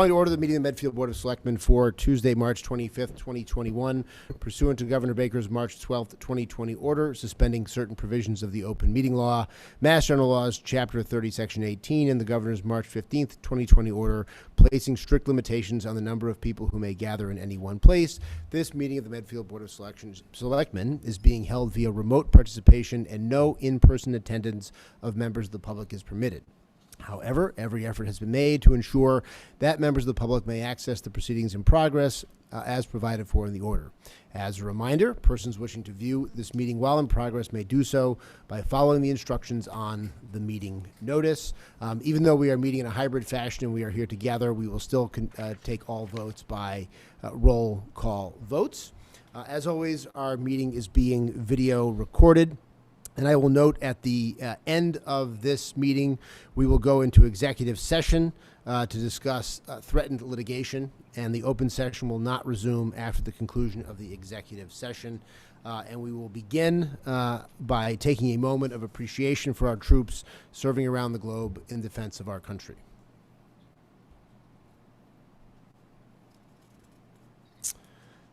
To order the meeting of the Medfield Board of Selectmen for Tuesday, March 25th, 2021, pursuant to Governor Baker's March 12th, 2020 order, suspending certain provisions of the open meeting law, Mass General Laws, Chapter 30, Section 18, and the Governor's March 15th, 2020 order, placing strict limitations on the number of people who may gather in any one place. This meeting of the Medfield Board of Selectmen is being held via remote participation, and no in-person attendance of members of the public is permitted. However, every effort has been made to ensure that members of the public may access the proceedings in progress as provided for in the order. As a reminder, persons wishing to view this meeting while in progress may do so by following the instructions on the meeting notice. Even though we are meeting in a hybrid fashion and we are here together, we will still take all votes by roll call votes. As always, our meeting is being video recorded. And I will note at the end of this meeting, we will go into executive session to discuss threatened litigation, and the open session will not resume after the conclusion of the executive session. And we will begin by taking a moment of appreciation for our troops serving around the globe in defense of our country.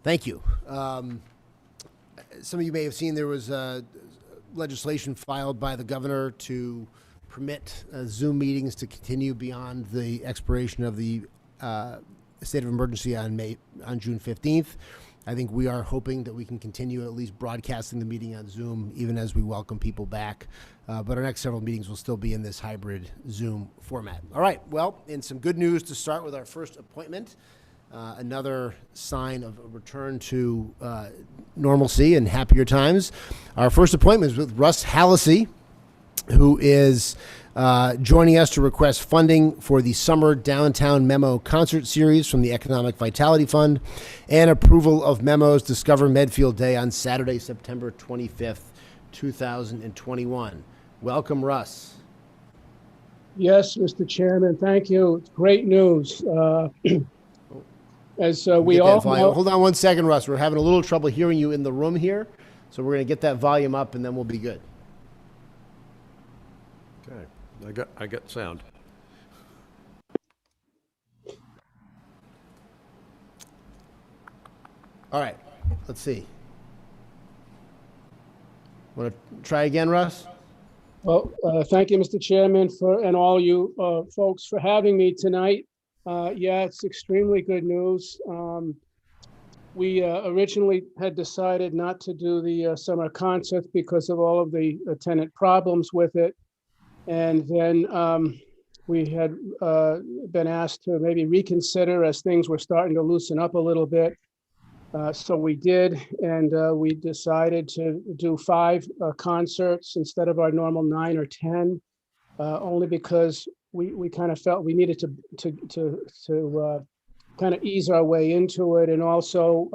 Thank you. Some of you may have seen there was legislation filed by the governor to permit Zoom meetings to continue beyond the expiration of the state of emergency on June 15th. I think we are hoping that we can continue at least broadcasting the meeting on Zoom even as we welcome people back. But our next several meetings will still be in this hybrid Zoom format. All right, well, and some good news to start with our first appointment. Another sign of a return to normalcy and happier times. Our first appointment is with Russ Hallisey, who is joining us to request funding for the Summer Downtown Memo Concert Series from the Economic Vitality Fund and approval of memos Discover Medfield Day on Saturday, September 25th, 2021. Welcome, Russ. Yes, Mr. Chairman, thank you. It's great news. As we all know, hold on one second, Russ. We're having a little trouble hearing you in the room here, so we're going to get that volume up, and then we'll be good. Okay, I got sound. All right, let's see. Want to try again, Russ? Well, thank you, Mr. Chairman, and all you folks for having me tonight. Yeah, it's extremely good news. We originally had decided not to do the summer concert because of all of the tenant problems with it. And then we had been asked to maybe reconsider as things were starting to loosen up a little bit. So we did, and we decided to do 5 concerts instead of our normal 9 or 10, only because we kind of felt we needed to kind of ease our way into it, and also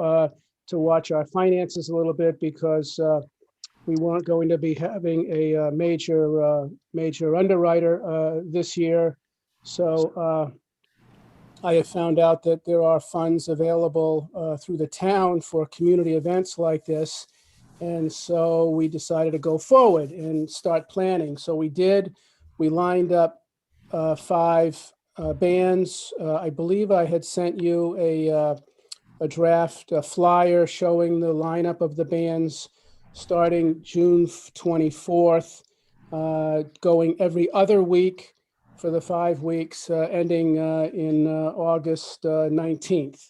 to watch our finances a little bit, because we weren't going to be having a major underwriter this year. So I have found out that there are funds available through the town for community events like this, and so we decided to go forward and start planning. So we did. We lined up 5 bands. I believe I had sent you a draft flyer showing the lineup of the bands starting June 24th, going every other week for the 5 weeks, ending in August 19th.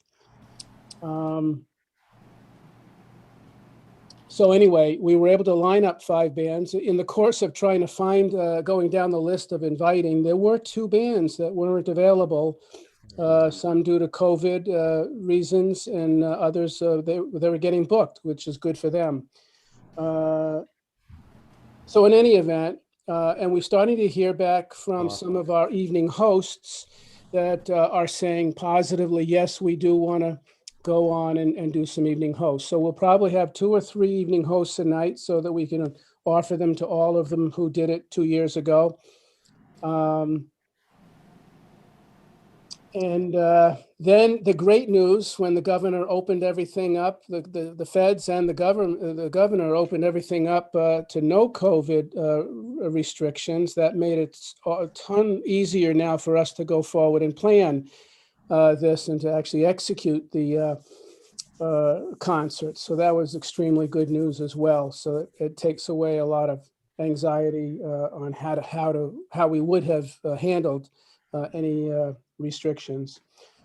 So anyway, we were able to line up 5 bands. In the course of trying to find, going down the list of inviting, there were 2 bands that weren't available, some due to COVID reasons, and others, they were getting booked, which is good for them. So in any event, and we're starting to hear back from some of our evening hosts that are saying positively, yes, we do want to go on and do some evening hosts. So we'll probably have 2 or 3 evening hosts a night so that we can offer them to all of them who did it 2 years ago. And then the great news, when the governor opened everything up, the feds and the governor opened everything up to no COVID restrictions, that made it a ton easier now for us to go forward and plan. this and to actually execute the concert. So that was extremely good news as well. So it takes away a lot of anxiety on how we would have handled any restrictions.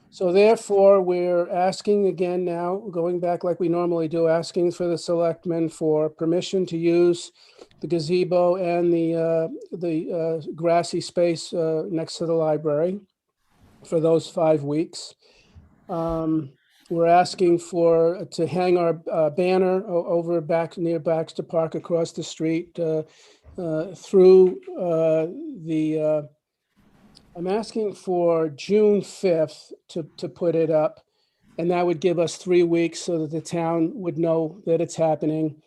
So therefore, we're asking again now, going back like we normally do, asking for the selectmen for permission to use the gazebo and the grassy space next to the library for those 5 weeks. We're asking to hang our banner over back near Baxter Park across the street through I'm asking for June 5th to put it up, and that would give us 3 weeks so that the town would know that it's happening,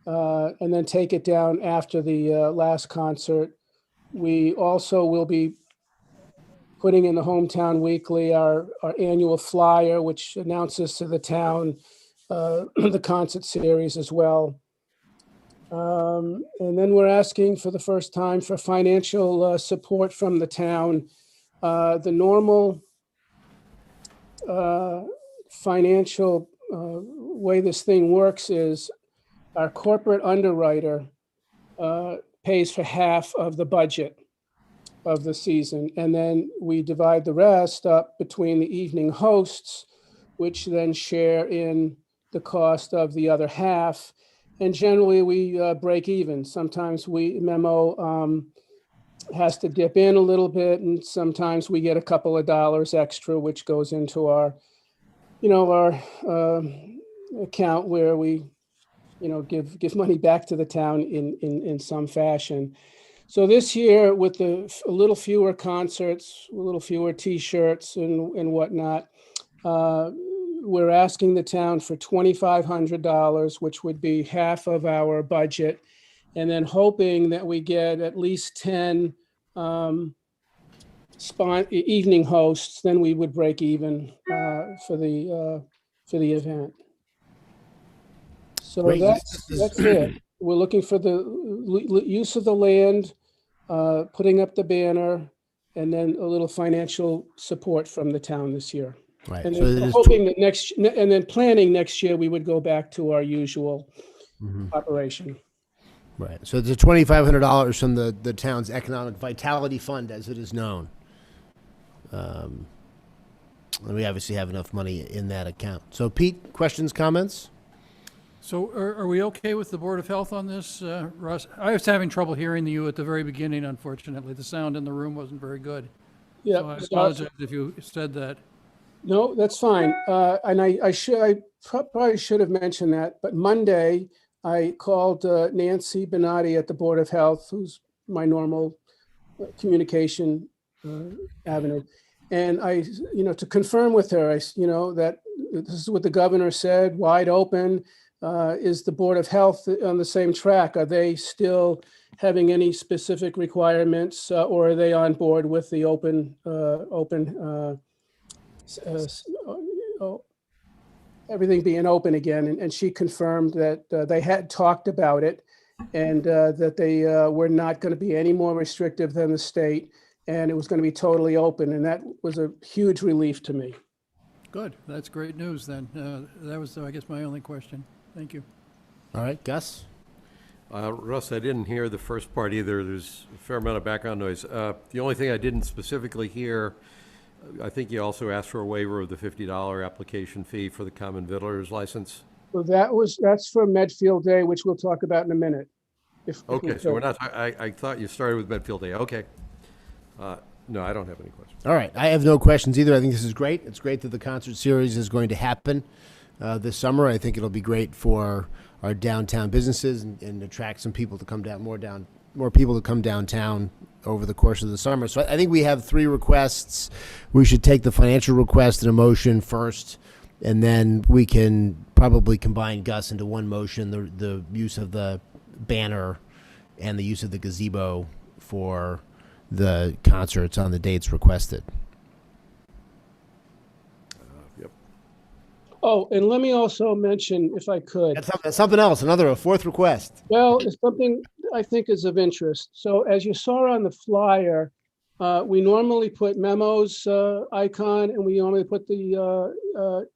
and then take it down after the last concert. We also will be putting in the Hometown Weekly our annual flyer, which announces to the town the concert series as well. And then we're asking for the first time for financial support from the town. The normal financial way this thing works is our corporate underwriter pays for half of the budget of the season, and then we divide the rest up between the evening hosts, which then share in the cost of the other half. And generally, we break even. Sometimes Memo has to dip in a little bit, and sometimes we get a couple of dollars extra, which goes into our account where we, give money back to the town in some fashion. So this year, with a little fewer concerts, a little fewer T-shirts and whatnot, we're asking the town for $2,500, which would be half of our budget, and then hoping that we get at least 10 evening hosts. Then we would break even for the event. So Great. that's it. We're looking for the use of the land, putting up the banner, and then a little financial support from the town this year. Right. And So then it is hoping that and then planning next year, we would go back to our usual operation. right. So it's $2,500 from the town's economic vitality fund, as it is known. And we obviously have enough money in that account. So Pete, questions, comments? So are we okay with the Board of Health on this, Russ? I was having trouble hearing you at the very beginning, unfortunately. The sound in the room wasn't very good. Yeah. So I apologize if you said that. No, that's fine. And I probably should have mentioned that, but Monday I called Nancy Benatti at the Board of Health, who's my normal communication avenue. And to confirm with her, that this is what the governor said, wide open. Is the Board of Health on the same track? Are they still having any specific requirements, or are they on board with the everything being open again? And she confirmed that they had talked about it, and that they were not going to be any more restrictive than the state, and it was going to be totally open. And that was a huge relief to me. Good. That's great news then. That was, I guess, my only question. Thank you. All right, Gus? Russ, I didn't hear the first part either. There's a fair amount of background noise. The only thing I didn't specifically hear, I think you also asked for a waiver of the $50 application fee for the common vittler's license. So that's for Medfield Day, which we'll talk about in a minute. Okay, so we're not, I thought you started with Medfield Day. Okay. No, I don't have any questions. All right. I have no questions either. I think this is great. It's great that the concert series is going to happen this summer. I think it'll be great for our downtown businesses and attract some people to come down, more people to come downtown over the course of the summer. So I think we have 3 requests. We should take the financial request and a motion first, and then we can probably combine, Gus, into one motion, the use of the banner and the use of the gazebo for the concerts on the dates requested. Yep. Oh, and let me also mention, if I could. That's something else, a 4th request. Well, it's something I think is of interest. So as you saw on the flyer, We normally put Memo's icon, and we normally put the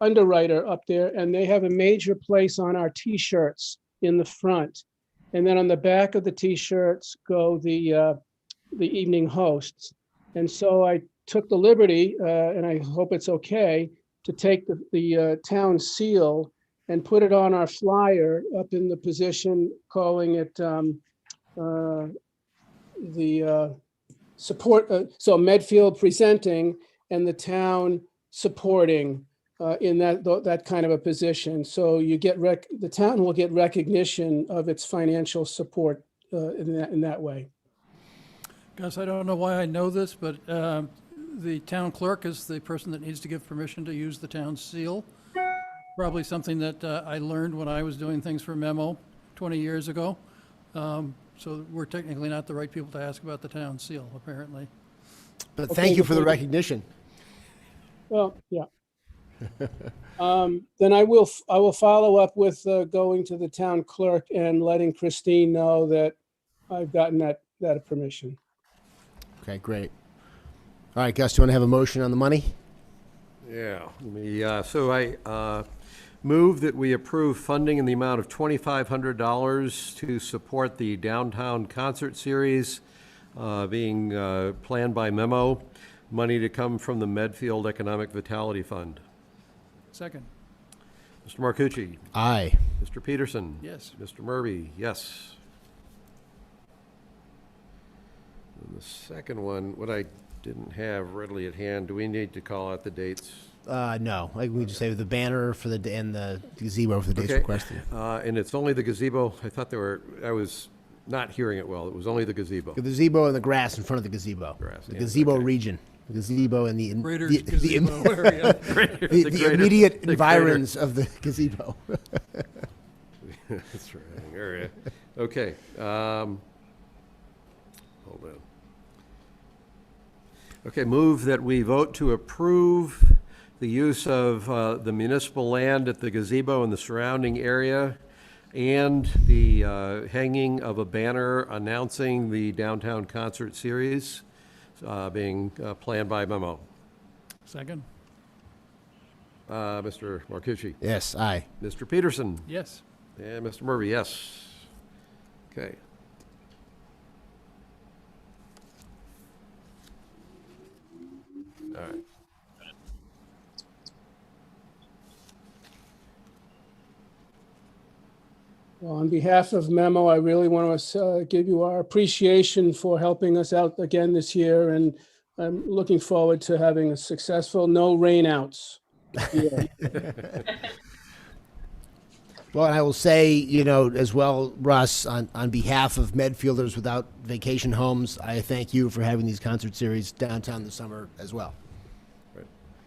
underwriter up there, and they have a major place on our T-shirts in the front. And then on the back of the T-shirts go the evening hosts. And so I took the liberty, and I hope it's okay, to take the town seal and put it on our flyer up in the position, calling it the support, so Medfield presenting and the town supporting in that kind of a position. So you get the town will get recognition of its financial support in that way. Gus, I don't know why I know this, but the town clerk is the person that needs to give permission to use the town seal. Probably something that I learned when I was doing things for Memo 20 years ago. So we're technically not the right people to ask about the town seal, apparently. But thank you for the recognition. Well, yeah. Then I will follow up with going to the town clerk and letting Christine know that I've gotten that permission. Okay, great. All right, Gus, do you want to have a motion on the money? Yeah, so I move that we approve funding in the amount of $2,500 to support the downtown concert series being planned by Memo, money to come from the Medfield Economic Vitality Fund. Second. Mr. Marcucci? Aye. Mr. Peterson? Yes. Mr. Murby? Yes. And the second one, what I didn't have readily at hand, do we need to call out the dates? No, like we just say the banner for and the gazebo for the dates Okay. requested. And it's only the gazebo? I thought I was not hearing it well. It was only the gazebo. The gazebo and the grass in front of the gazebo. Grass, The yeah, gazebo okay. region. The gazebo and the Greater the, gazebo area. the immediate environs of the gazebo. That's right. All right. Okay. Hold on. Okay, move that we vote to approve the use of the municipal land at the gazebo and the surrounding area and the hanging of a banner announcing the downtown concert series being planned by Memo. Second. Mr. Marcucci? Yes, aye. Mr. Peterson? Yes. And Mr. Murby, yes. Okay. All right. Well, on behalf of Memo, I really want to give you our appreciation for helping us out again this year, and I'm looking forward to having a successful no rainouts year. Well, and I will say, as well, Russ, on behalf of Medfielders Without Vacation Homes, I thank you for having these concert series downtown this summer as well.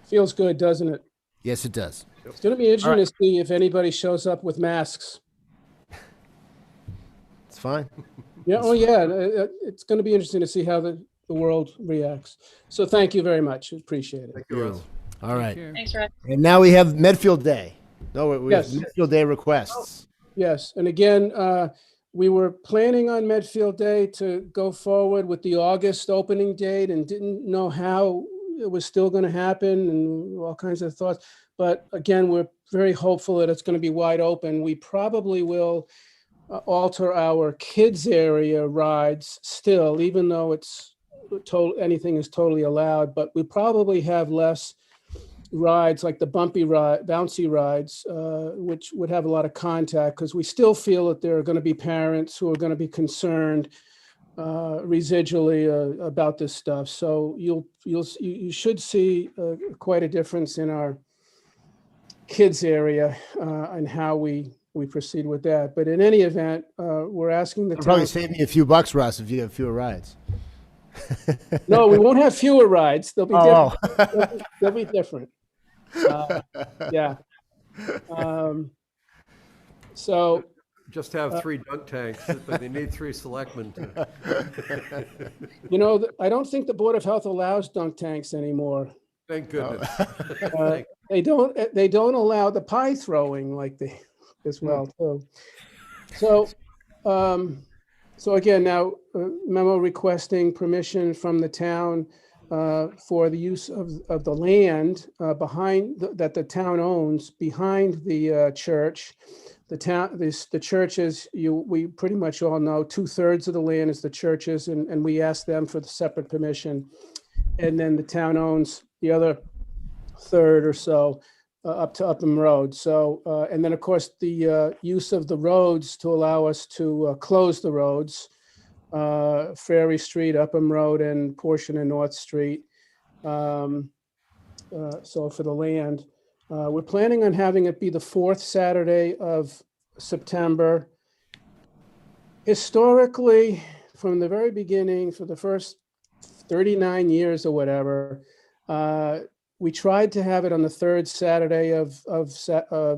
Feels good, doesn't it? Yes, it does. It's going to be interesting to see if anybody shows up with masks. It's fine. Yeah, oh yeah, it's going to be interesting to see how the world reacts. So thank you very much. Appreciate it. Thank you, Russ. All right. Here. Thanks, Russ. And now we have Medfield Day. No, we Yes. have Medfield Day requests. Yes, and again, we were planning on Medfield Day to go forward with the August opening date and didn't know how it was still going to happen and all kinds of thoughts. But again, we're very hopeful that it's going to be wide open. We probably will alter our kids area rides still, even though it's anything is totally allowed, but we probably have less rides like the bouncy rides, which would have a lot of contact, because we still feel that there are going to be parents who are going to be concerned residually about this stuff. So you should see quite a difference in our kids area and how we proceed with that. But in any event, we're asking the It'll probably town. save me a few bucks, Russ, if you have fewer rides. No, we won't have fewer rides. They'll be Oh, different. They'll be different. Yeah. So, Just have 3 dunk tanks, but they need 3 selectmen to. I don't think the Board of Health allows dunk tanks anymore. Thank goodness. They don't allow the pie throwing like they as well too. So So again, now memo requesting permission from the town for the use of the land that the town owns behind the church. The churches, we pretty much all know, 2/3 of the land is the churches, and we asked them for the separate permission. And then the town owns the other third or so up to Upham Road. So, and then of course, the use of the roads to allow us to close the roads, Ferry Street, Upham Road, and portion of North Street. So for the land, we're planning on having it be the fourth Saturday of September. Historically, from the very beginning, for the first 39 years or whatever, we tried to have it on the third Saturday of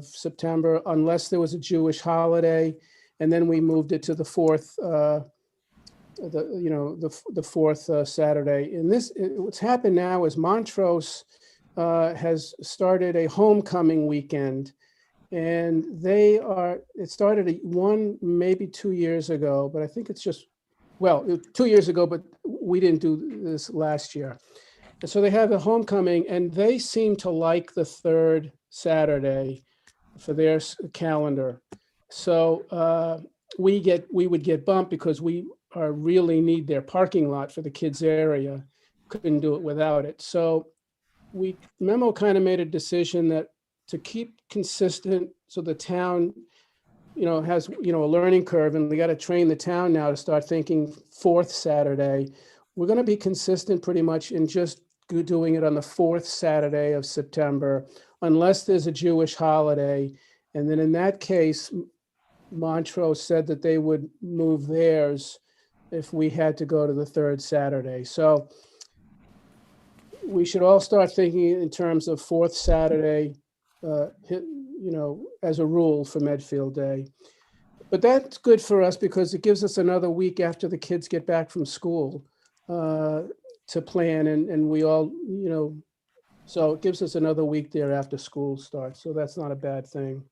September, unless there was a Jewish holiday, and then we moved it to the fourth, the fourth Saturday. And what's happened now is Montrose has started a homecoming weekend, and it started maybe 2 years ago, but I think it's just, 2 years ago, but we didn't do this last year. And so they have a homecoming, and they seem to like the third Saturday for their calendar. So we would get bumped because we really need their parking lot for the kids' area. Couldn't do it without it. So memo kind of made a decision that to keep consistent, so the town, has, a learning curve, and we got to train the town now to start thinking fourth Saturday. We're going to be consistent pretty much in just doing it on the fourth Saturday of September, unless there's a Jewish holiday. And then in that case, Montrose said that they would move theirs if we had to go to the third Saturday. So we should all start thinking in terms of fourth Saturday, as a rule for Medfield Day. But that's good for us because it gives us another week after the kids get back from school to plan, and we all, so it gives us another week there after school starts. So that's not a bad thing.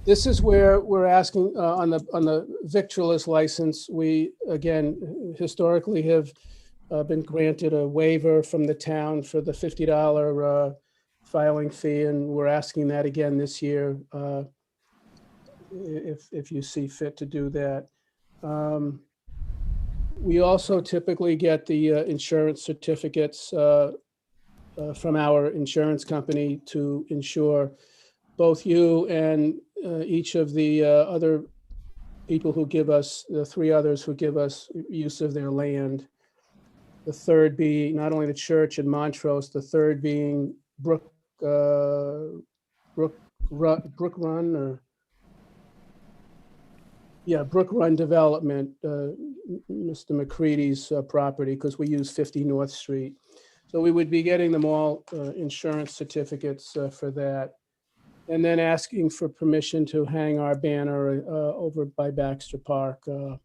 This is where we're asking on the victualist license. We, again, historically have been granted a waiver from the town for the $50 filing fee, and we're asking that again this year if you see fit to do that. We also typically get the insurance certificates from our insurance company to insure both you and each of the other people who give us, the three others who give us use of their land. The third being not only the church in Montrose, the third being Brook Run Development, Mr. McCready's property, because we use 50 North Street. So we would be getting them all insurance certificates for that. And then asking for permission to hang our banner over by Baxter Park for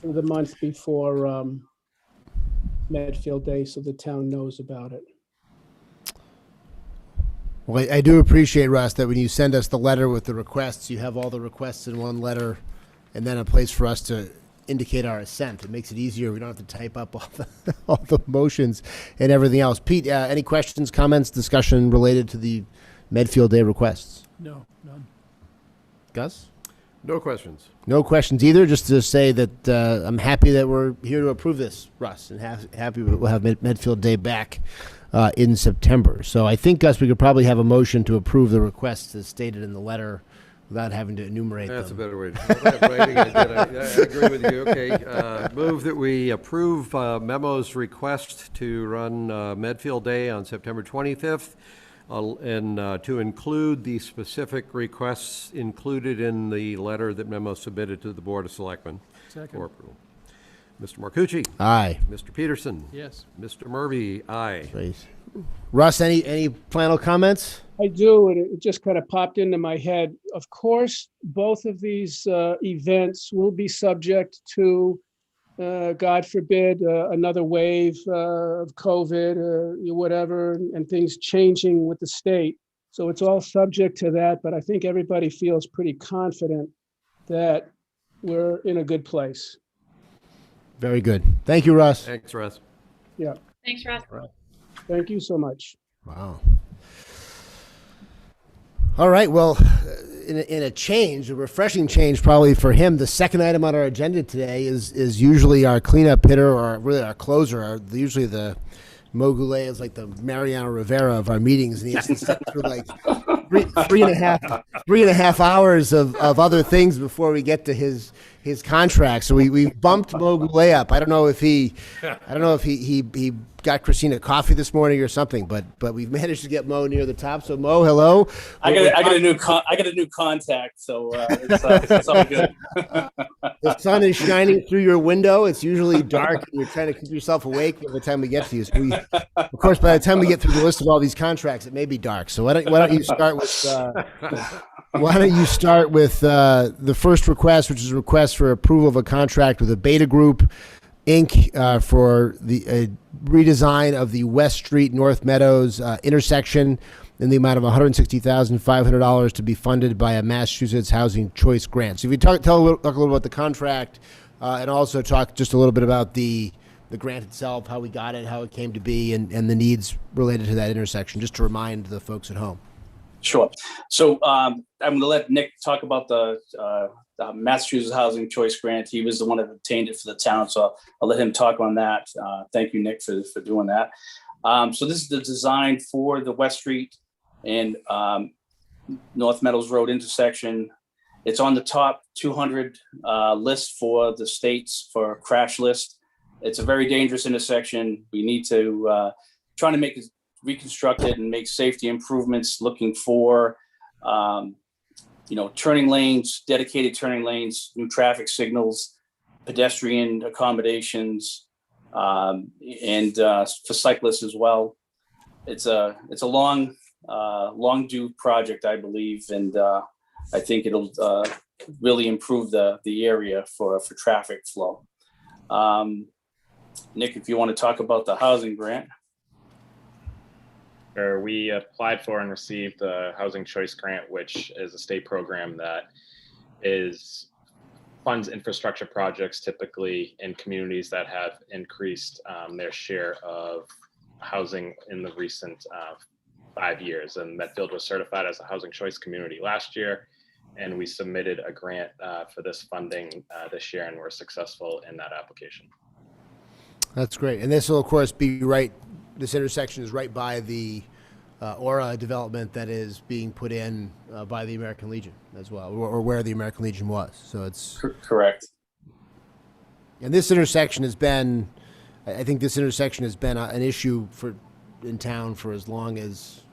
the month before Medfield Day, so the town knows about it. Well, I do appreciate, Russ, that when you send us the letter with the requests, you have all the requests in one letter and then a place for us to indicate our assent. It makes it easier. We don't have to type up all the motions and everything else. Pete, any questions, comments, discussion related to the Medfield Day requests? No, none. Gus? No questions. No questions either. Just to say that I'm happy that we're here to approve this, Russ, and happy we'll have Medfield Day back in September. So I think, Gus, we could probably have a motion to approve the requests as stated in the letter without having to enumerate That's them. a better way to put it. Writing, I agree with you. Okay. Move that we approve Memo's request to run Medfield Day on September 25th. And to include the specific requests included in the letter that Memo submitted to the Board of Selectmen Second. for approval. Mr. Marcucci? Aye. Mr. Peterson? Yes. Mr. Murby? Aye. Great. Russ, any final comments? I do, and it just kind of popped into my head. Of course, both of these events will be subject to, God forbid, another wave of COVID, whatever, and things changing with the state. So it's all subject to that, but I think everybody feels pretty confident that we're in a good place. Very good. Thank you, Russ. Thanks, Russ. Yeah, Thanks, Russ. thank you so much. Wow. All right. Well, in a change, a refreshing change probably for him, the second item on our agenda today is usually our cleanup hitter, or really our closer. Usually the Mo Goulet is like the Mariano Rivera of our meetings, and he has to sit through like three and a half hours of other things before we get to his contract. So we bumped Mo Goulet up. I don't know if he got Christina coffee this morning or something, but we've managed to get Mo near the top. So Mo, hello. I got a new contact, so it's all good. The sun is shining through your window. It's usually dark, and you're trying to keep yourself awake by the time we get to you. So of course, by the time we get through the list of all these contracts, it may be dark. So why don't you start with the first request, which is a request for approval of a contract with a Beta Group, Inc. For the redesign of the West Street North Meadows intersection in the amount of $160,500 to be funded by a Massachusetts Housing Choice Grant. So if you talk a little about the contract, and also talk just a little bit about the grant itself, how we got it, how it came to be, and the needs related to that intersection, just to remind the folks at home. Sure. So I'm going to let Nick talk about the Massachusetts Housing Choice Grant. He was the one that obtained it for the town, so I'll let him talk on that. Thank you, Nick, for doing that. So this is the design for the West Street and North Meadows Road intersection. It's on the top 200 list for the states for crash list. It's a very dangerous intersection. We need to try to make it reconstructed and make safety improvements, looking for turning lanes, dedicated turning lanes, new traffic signals, pedestrian accommodations, and for cyclists as well. It's a long due project, I believe, and I think it'll really improve the area for traffic flow. Nick, if you want to talk about the housing grant. Sure. We applied for and received the Housing Choice Grant, which is a state program that funds infrastructure projects typically in communities that have increased their share of housing in the recent 5 years. And Medfield was certified as a Housing Choice community last year, and we submitted a grant for this funding this year, and we're successful in that application. That's great. And this will, of course, be right. This intersection is right by the Aura development that is being put in by the American Legion as well, or where the American Legion was. So it's correct. And this intersection has been, I think this intersection has been an issue in town for as long as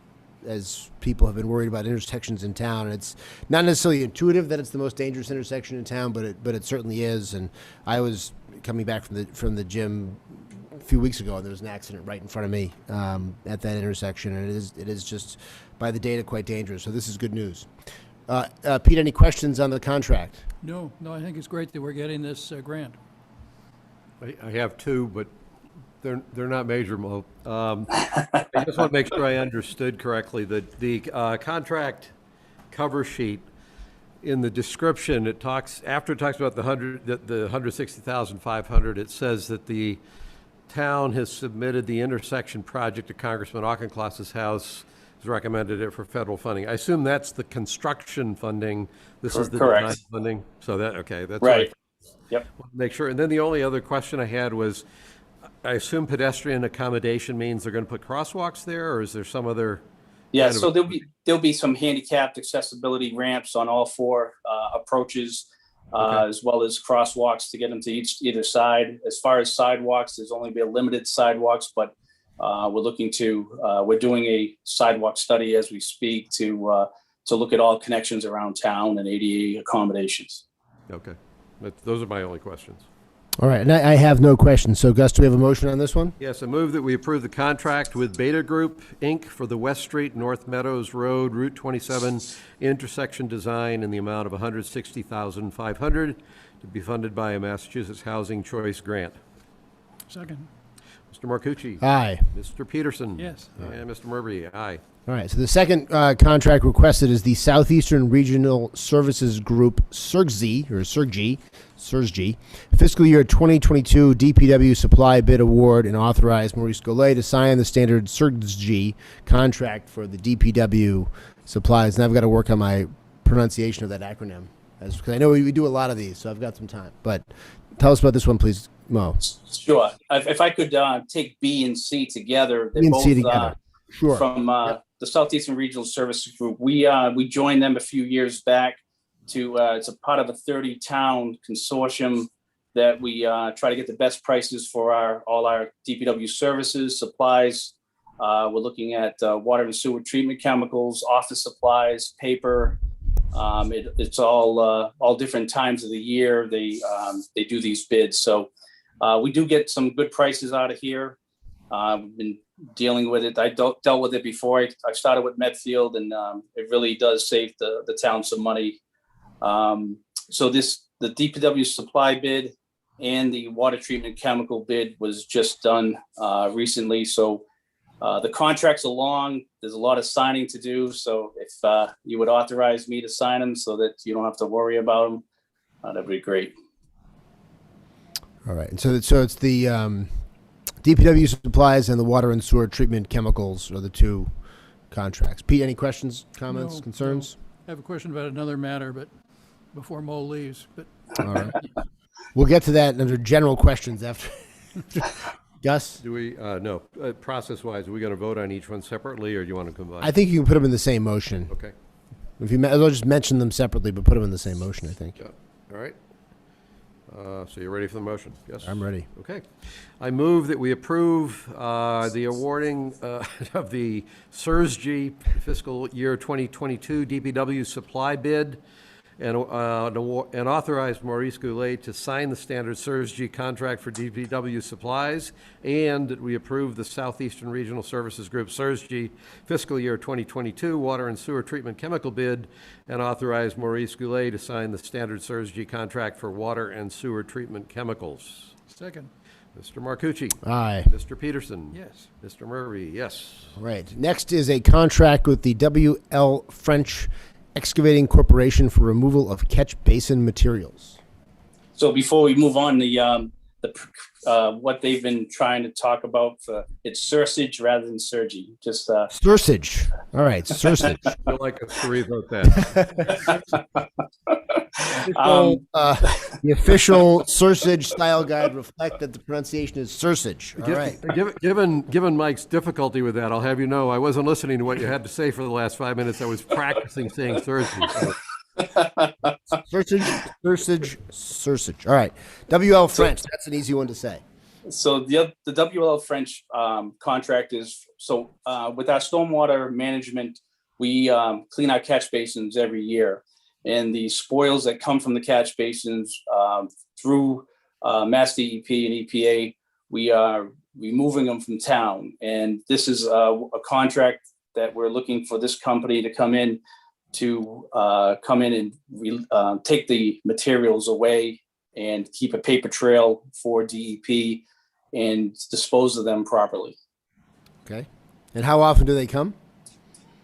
people have been worried about intersections in town. And it's not necessarily intuitive that it's the most dangerous intersection in town, but it certainly is. And I was coming back from the gym a few weeks ago, and there was an accident right in front of me at that intersection, and it is just by the data quite dangerous. So this is good news. Pete, any questions on the contract? No, I think it's great that we're getting this grant. I have two, but they're not major, Mo. I just want to make sure I understood correctly that the contract cover sheet, in the description, it talks about the $160,500. It says that the town has submitted the intersection project to Congressman Auchincloss's house, has recommended it for federal funding. I assume that's the construction funding. This is the correct design funding. So that's right. Yep. Make sure. And then the only other question I had was, I assume pedestrian accommodation means they're going to put crosswalks there, or is there some other? Yeah, so there'll be some handicapped accessibility ramps on all four approaches, Okay. as well as crosswalks to get them to either side. As far as sidewalks, there's only been limited sidewalks, but we're doing a sidewalk study as we speak to look at all connections around town and ADA accommodations. Okay. Those are my only questions. All right, and I have no questions. So, Gus, do we have a motion on this one? Yes, I move that we approve the contract with Beta Group, Inc. for the West Street, North Meadows Road, Route 27 intersection design in the amount of $160,500 to be funded by a Massachusetts Housing Choice Grant. Second. Mr. Marcucci? Aye. Mr. Peterson? Yes. And Mr. Murphy, aye. All right, so the second contract requested is the Southeastern Regional Services Group, SERGG, fiscal year 2022 DPW supply bid award, and authorize Maurice Golay to sign the standard SERGG contract for the DPW supplies. And I've got to work on my pronunciation of that acronym, because I know we do a lot of these, so I've got some time. But tell us about this one, please, Mo. Sure. If I could take B and C together, they're B and both C together. Sure. from the Southeastern Regional Services Group. We joined them a few years back to it's a part of a 30-town consortium that we try to get the best prices for all our DPW services, supplies. We're looking at water and sewer treatment chemicals, office supplies, paper. It's all different times of the year they do these bids. So we do get some good prices out of here. We've been dealing with it. I dealt with it before. I started with Medfield, and it really does save the town some money. So the DPW supply bid and the water treatment chemical bid was just done recently. So the contracts are long. There's a lot of signing to do. So if you would authorize me to sign them so that you don't have to worry about them, that'd be great. All right, and so it's the DPW supplies and the water and sewer treatment chemicals are the two contracts. Pete, any questions, comments, No, concerns? I have a question about another matter, but before Mo leaves, but All right. We'll get to that under general questions after. Gus? Do we, no, process-wise, are we going to vote on each one separately, or do you want to combine? I think you can put them in the same motion. Okay, If you, I'll just mention them separately, but put them in the same motion, I think. yeah, all right. So you're ready for the motion? Yes? I'm ready. Okay. I move that we approve the awarding of the SERGG fiscal year 2022 DPW supply bid and authorize Maurice Goulet to sign the standard SERGG contract for DPW supplies, and that we approve the Southeastern Regional Services Group SERGG fiscal year 2022 water and sewer treatment chemical bid, and authorize Maurice Goulet to sign the standard SERGG contract for water and sewer treatment chemicals. second, Mr. Marcucci? Aye. Mr. Peterson? yes. Mr. Murphy? Yes. All right. Next is a contract with the W.L. French Excavating Corporation for removal of catch basin materials. So before we move on, what they've been trying to talk about, it's Sursage rather than Sergi. Just Sursage. All right, Sursage. I'd like us to revote that. The official Sursage style guide reflect that the pronunciation is Sursage. All right. Given Mike's difficulty with that, I'll have you know I wasn't listening to what you had to say for the last 5 minutes. I was practicing saying Thursday. So. Sursage. All right. W.L. French. That's an easy one to say. So the WL French contract is, with our stormwater management, we clean our catch basins every year. And the spoils that come from the catch basins through Mass DEP and EPA, we are removing them from town. And this is a contract that we're looking for this company to come in and take the materials away and keep a paper trail for DEP and dispose of them properly. Okay. And how often do they come?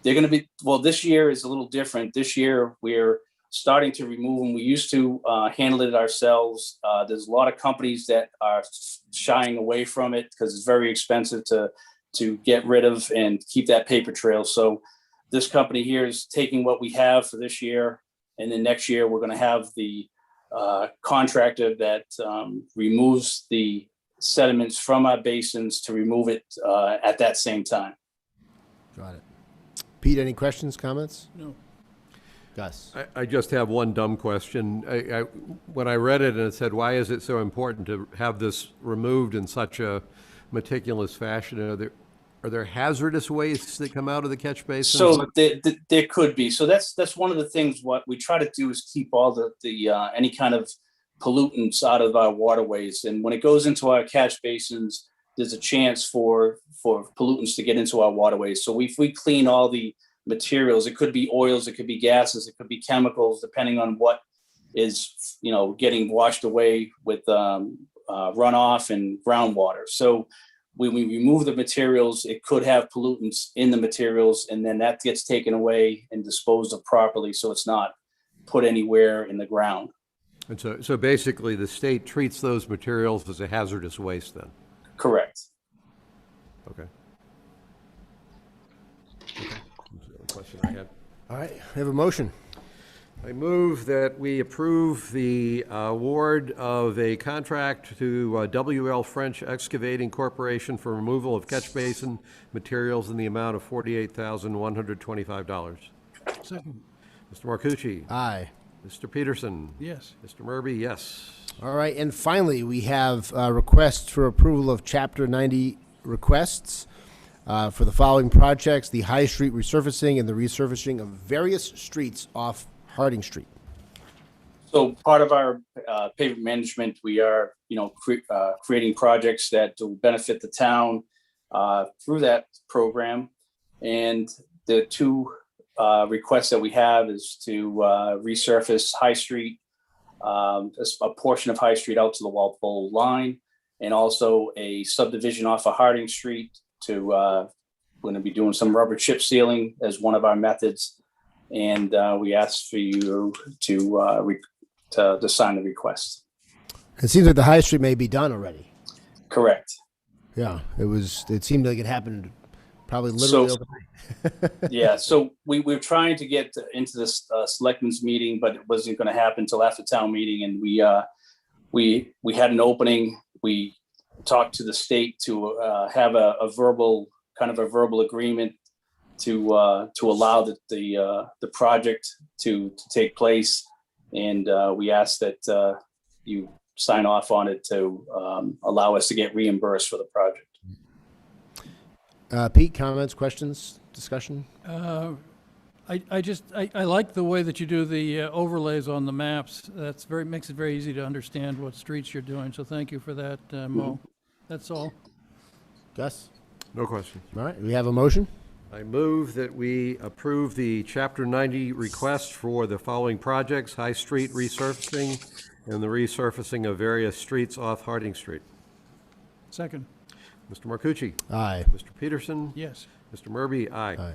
They're going to be, this year is a little different. This year we're starting to remove them. We used to handle it ourselves. There's a lot of companies that are shying away from it because it's very expensive to get rid of and keep that paper trail. So this company here is taking what we have for this year, and then next year we're going to have the contractor that removes the sediments from our basins to remove it at that same time. Got it. Pete, any questions, comments? No. Gus? I just have one dumb question. When I read it and it said, why is it so important to have this removed in such a meticulous fashion? Are there hazardous wastes that come out of the catch basin? So there could be. So that's one of the things. What we try to do is keep all the any kind of pollutants out of our waterways. And when it goes into our catch basins, there's a chance for pollutants to get into our waterways. So if we clean all the materials, it could be oils, it could be gases, it could be chemicals, depending on what is getting washed away with runoff and groundwater. So when we remove the materials, it could have pollutants in the materials, and then that gets taken away and disposed of properly, so it's not put anywhere in the ground. And so basically, the state treats those materials as a hazardous waste then? Correct. Okay. The question I had. All right, we have a motion. I move that we approve the award of a contract to WL French Excavating Corporation for removal of catch basin materials in the amount of $48,125. Second, Mr. Marcucci? Aye. Mr. Peterson? yes. Mr. Murby, yes. All right, and finally, we have requests for approval of Chapter 90 requests for the following projects: the High Street resurfacing and the resurfacing of various streets off Harding Street. So part of our pavement management, we are, creating projects that will benefit the town through that program. And the two requests that we have is to resurface High Street, a portion of High Street out to the Walpole line, and also a subdivision off of Harding Street to, we're going to be doing some rubber chip sealing as one of our methods. And we ask for you to sign the request. It seems like the High Street may be done already. Correct. Yeah, it seemed like it happened probably literally So- overnight. Yeah, so we were trying to get into this selectmen's meeting, but it wasn't going to happen until after town meeting. And we had an opening. We talked to the state to have a verbal agreement to allow the project to take place. And we ask that you sign off on it to allow us to get reimbursed for the project. Pete, comments, questions, discussion? I like the way that you do the overlays on the maps. Makes it very easy to understand what streets you're doing. So thank you for that, Mo. That's all. Gus? No question. All right, we have a motion. I move that we approve the Chapter 90 request for the following projects: High Street resurfacing and the resurfacing of various streets off Harding Street. Second, Mr. Marcucci? Aye. Mr. Peterson? yes. Mr. Murby? Aye. Aye.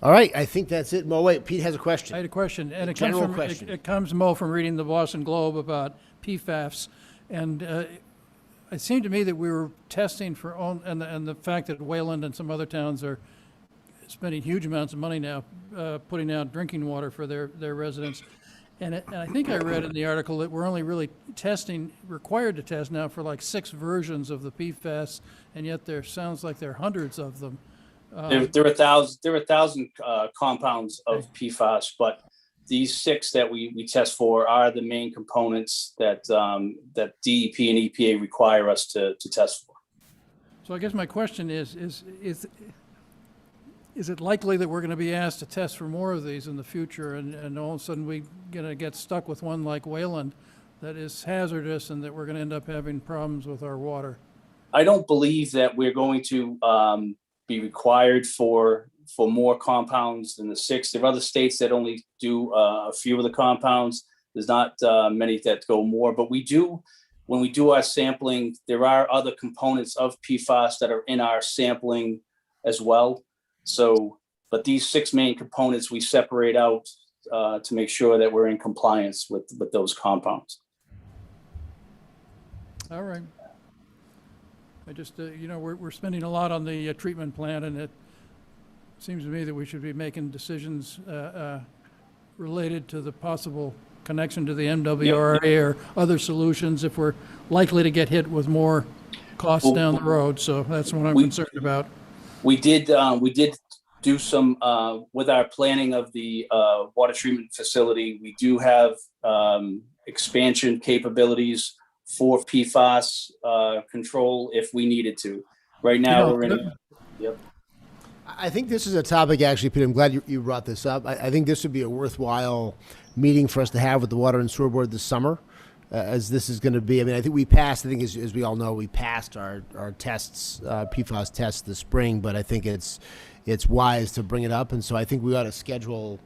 All right, I think that's it. Mo, wait, Pete has a I question. had a question, and it General comes from, question. it comes, Mo, from reading the Boston Globe about PFAS. And it seemed to me that we were testing for, and the fact that Wayland and some other towns are spending huge amounts of money now putting out drinking water for their residents. And I think I read in the article that we're only really required to test now for like 6 versions of the PFAS, and yet there sounds like there are hundreds of them. There are 1,000 compounds of PFAS, but these 6 that we test for are the main components that DEP and EPA require us to test for. So I guess my question is it likely that we're going to be asked to test for more of these in the future, and all of a sudden we're going to get stuck with one like Wayland that is hazardous and that we're going to end up having problems with our water? I don't believe that we're going to be required for more compounds than the 6. There are other states that only do a few of the compounds. There's not many that go more, but we do, when we do our sampling, there are other components of PFAS that are in our sampling as well. So, but these 6 main components we separate out to make sure that we're in compliance with those compounds. All right. I just, we're spending a lot on the treatment plant, and it seems to me that we should be making decisions related to the possible connection to the MWRA or other solutions if we're likely to get hit with more costs down the road. So that's what I'm concerned about. We did do some with our planning of the water treatment facility. We do have expansion capabilities for PFAS control if we needed to. Right now, we're in. Yep. I think this is a topic, actually, Peter, I'm glad you brought this up. I think this would be a worthwhile meeting for us to have with the Water and Sewer Board this summer, as this is going to be, I think we passed, as we all know, we passed our tests, PFAS tests this spring, but I think it's wise to bring it up. And so I think we ought to schedule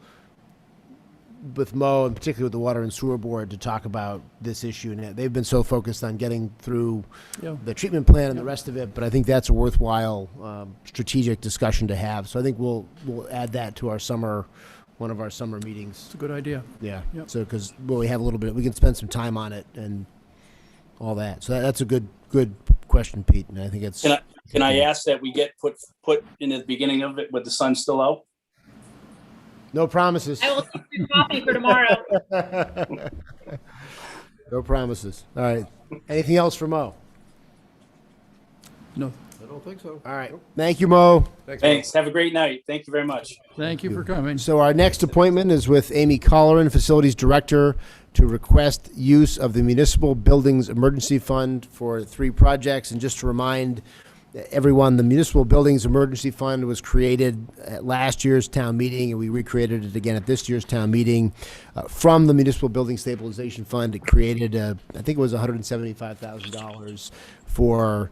with Mo, and particularly with the Water and Sewer Board, to talk about this issue. And they've been so focused on getting through Yeah. the treatment plan and the rest of it, but I think that's a worthwhile strategic discussion to have. So I think we'll add that to one of our summer meetings. It's a good idea. Yeah. Yep. So because we have a little bit, we can spend some time on it and all that. So that's a good question, Pete. And I think it's. Can I ask that we get put in the beginning of it with the sun still out? No promises. I will keep your copy for tomorrow. No promises. All right. Anything else for Mo? No, I don't think so. All right. Thank you, Mo. Thanks. Have a great night. Thank you very much. thank you for coming. So our next appointment is with Amy Colleran, Facilities Director, to request use of the Municipal Buildings Emergency Fund for 3 projects. And just to remind everyone, the Municipal Buildings Emergency Fund was created at last year's town meeting, and we recreated it again at this year's town meeting. From the Municipal Building Stabilization Fund, it created, I think it was $175,000 for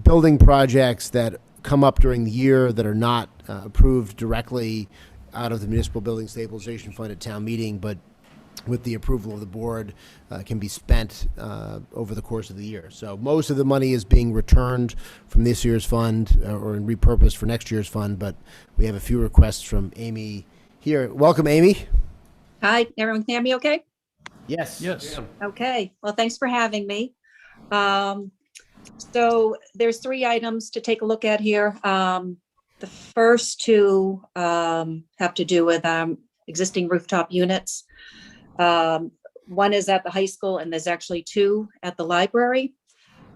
building projects that come up during the year that are not approved directly out of the Municipal Building Stabilization Fund at town meeting, but with the approval of the board, can be spent over the course of the year. So most of the money is being returned from this year's fund or repurposed for next year's fund, but we have a few requests from Amy here. Welcome, Amy. Hi, everyone can hear me okay? Yes. Yes. Okay, well, thanks for having me. So there's 3 items to take a look at here. The first 2 have to do with existing rooftop units. One is at the high school, and there's actually 2 at the library.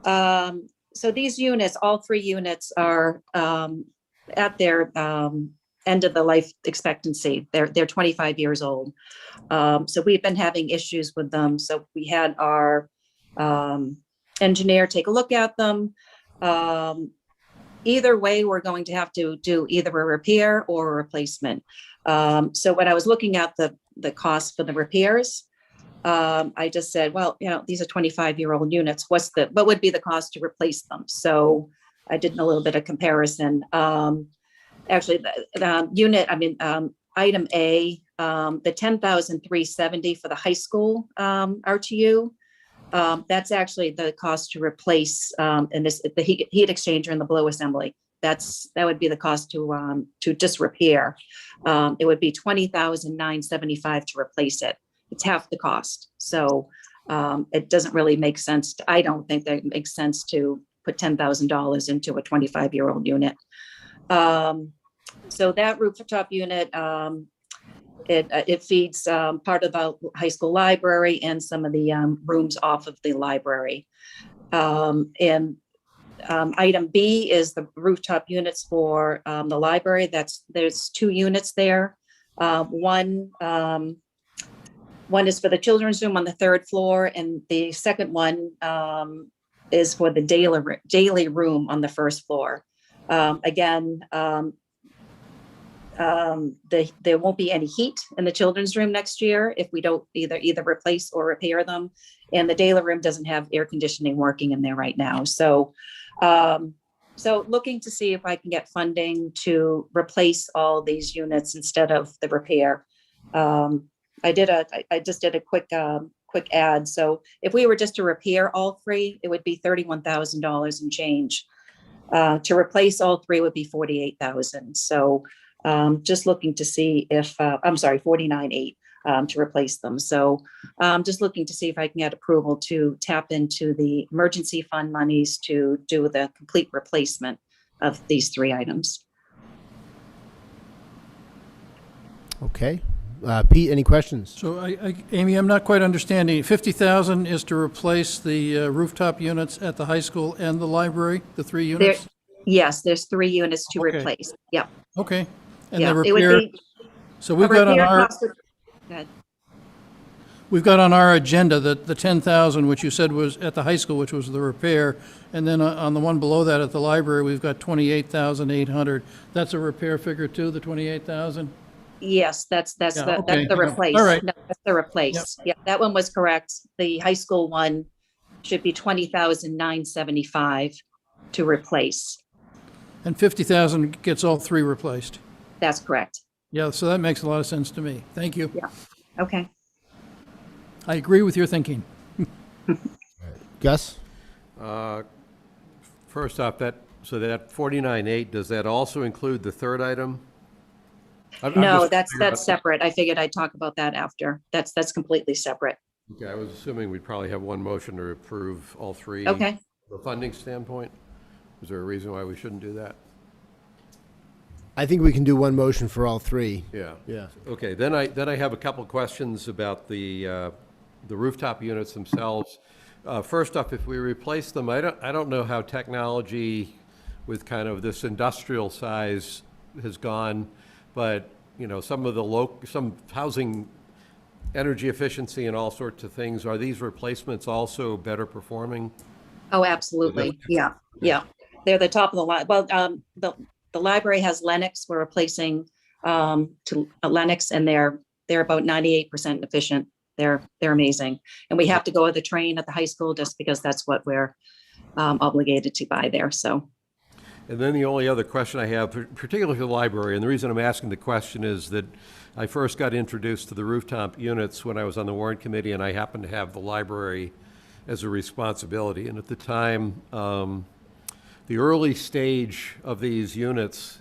So these units, all 3 units are at their end of the life expectancy. They're 25 years old. So we've been having issues with them. So we had our engineer take a look at them. Either way, we're going to have to do either a repair or a replacement. So when I was looking at the cost for the repairs, I just said, well, these are 25-year-old units. What would be the cost to replace them? So I did a little bit of comparison. Actually, the item A, the $10,370 for the high school RTU. That's actually the cost to replace the heat exchanger and the blow assembly. That would be the cost to just repair. It would be $20,975 to replace it. It's half the cost. So it doesn't really make sense. I don't think that it makes sense to put $10,000 into a 25-year-old unit. So that rooftop unit, it feeds part of the high school library and some of the rooms off of the library. And item B is the rooftop units for the library. There's 2 units there. One is for the children's room on the 3rd floor, and the second one is for the daily room on the 1st floor. Again, there won't be any heat in the children's room next year if we don't either replace or repair them. And the daily room doesn't have air conditioning working in there right now. So looking to see if I can get funding to replace all these units instead of the repair. I just did a quick ad. So if we were just to repair all 3, it would be $31,000 and change. To replace all 3 would be $48,000. So just looking to see if, $49,800 to replace them. So just looking to see if I can get approval to tap into the emergency fund monies to do the complete replacement of these 3 items. Okay. Pete, any questions? So Amy, I'm not quite understanding. 50,000 is to replace the rooftop units at the high school and the library, the 3 units? Yes, there's 3 units to Okay. replace. Yep. Okay. And Yeah, the it would repair, be so a we've got on repair our, cost of- go ahead. we've got on our agenda that the 10,000, which you said was at the high school, which was the repair, and then on the one below that at the library, we've got 28,800. That's a repair figure too, the 28,000? Yes, that's Yeah, the okay, yeah. replace. All right. No, that's the replace. Yeah, that one was correct. The high school one should be $20,975 to replace. And 50,000 gets all 3 replaced. That's correct. Yeah, so that makes a lot of sense to me. Thank you. Yeah. Okay. I agree with your thinking. Gus? First off, that 49.8, does that also include the third item? I'm No, just figuring that's separate. I figured I'd talk about that after. That's completely separate. Okay, I was assuming we'd probably have one motion to approve all three. Okay. From a funding standpoint. Is there a reason why we shouldn't do that? I think we can do one motion for all three. Yeah. Yeah. Okay, then I have a couple of questions about the rooftop units themselves. First off, if we replace them, I don't know how technology with kind of this industrial size has gone, but, you know, some housing energy efficiency and all sorts of things, are these replacements also better performing? Oh, absolutely. Yeah, yeah. They're the top of the line. Well, the library has Lennox. We're replacing to Lennox, and they're about 98% efficient. They're amazing. And we have to go with the train at the high school just because that's what we're obligated to buy there. So. And then the only other question I have, particularly for the library, and the reason I'm asking the question is that I first got introduced to the rooftop units when I was on the warrant committee, and I happened to have the library as a responsibility. And at the time, the early stage of these units,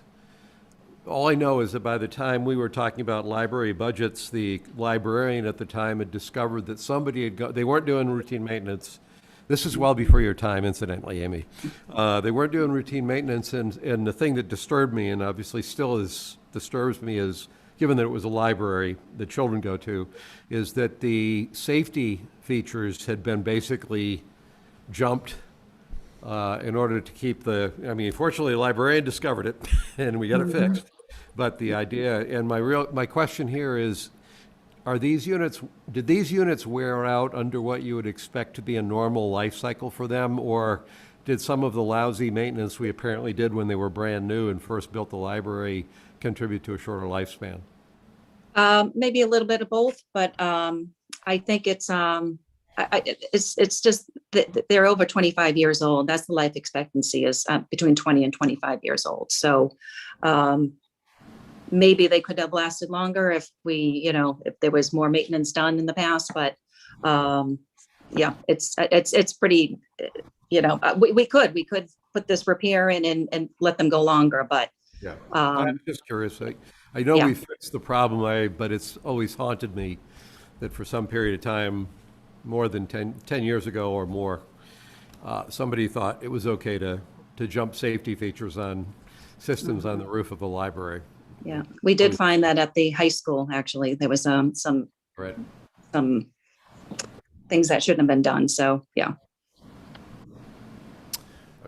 all I know is that by the time we were talking about library budgets, the librarian at the time had discovered that somebody they weren't doing routine maintenance. This is well before your time, incidentally, Amy. They weren't doing routine maintenance, and the thing that disturbed me, and obviously still disturbs me, is, given that it was a library that children go to, is that the safety features had been basically jumped in order to keep fortunately, the librarian discovered it, and we got it fixed. But the idea, and my question here is, did these units wear out under what you would expect to be a normal life cycle for them, or did some of the lousy maintenance we apparently did when they were brand new and first built the library contribute to a shorter lifespan? Maybe a little bit of both, but I think it's just that they're over 25 years old. That's the life expectancy, is between 20 and 25 years old. So maybe they could have lasted longer if if there was more maintenance done in the past. But yeah, it's pretty. We could put this repair in and let them go longer, but. Yeah, I'm just curious. I know we fixed the problem, but it's always haunted me that for some period of time, more than 10 years ago or more, somebody thought it was okay to jump safety features on systems on the roof of a library. Yeah, we did find that at the high school, actually. There was some things that shouldn't have been done, so yeah.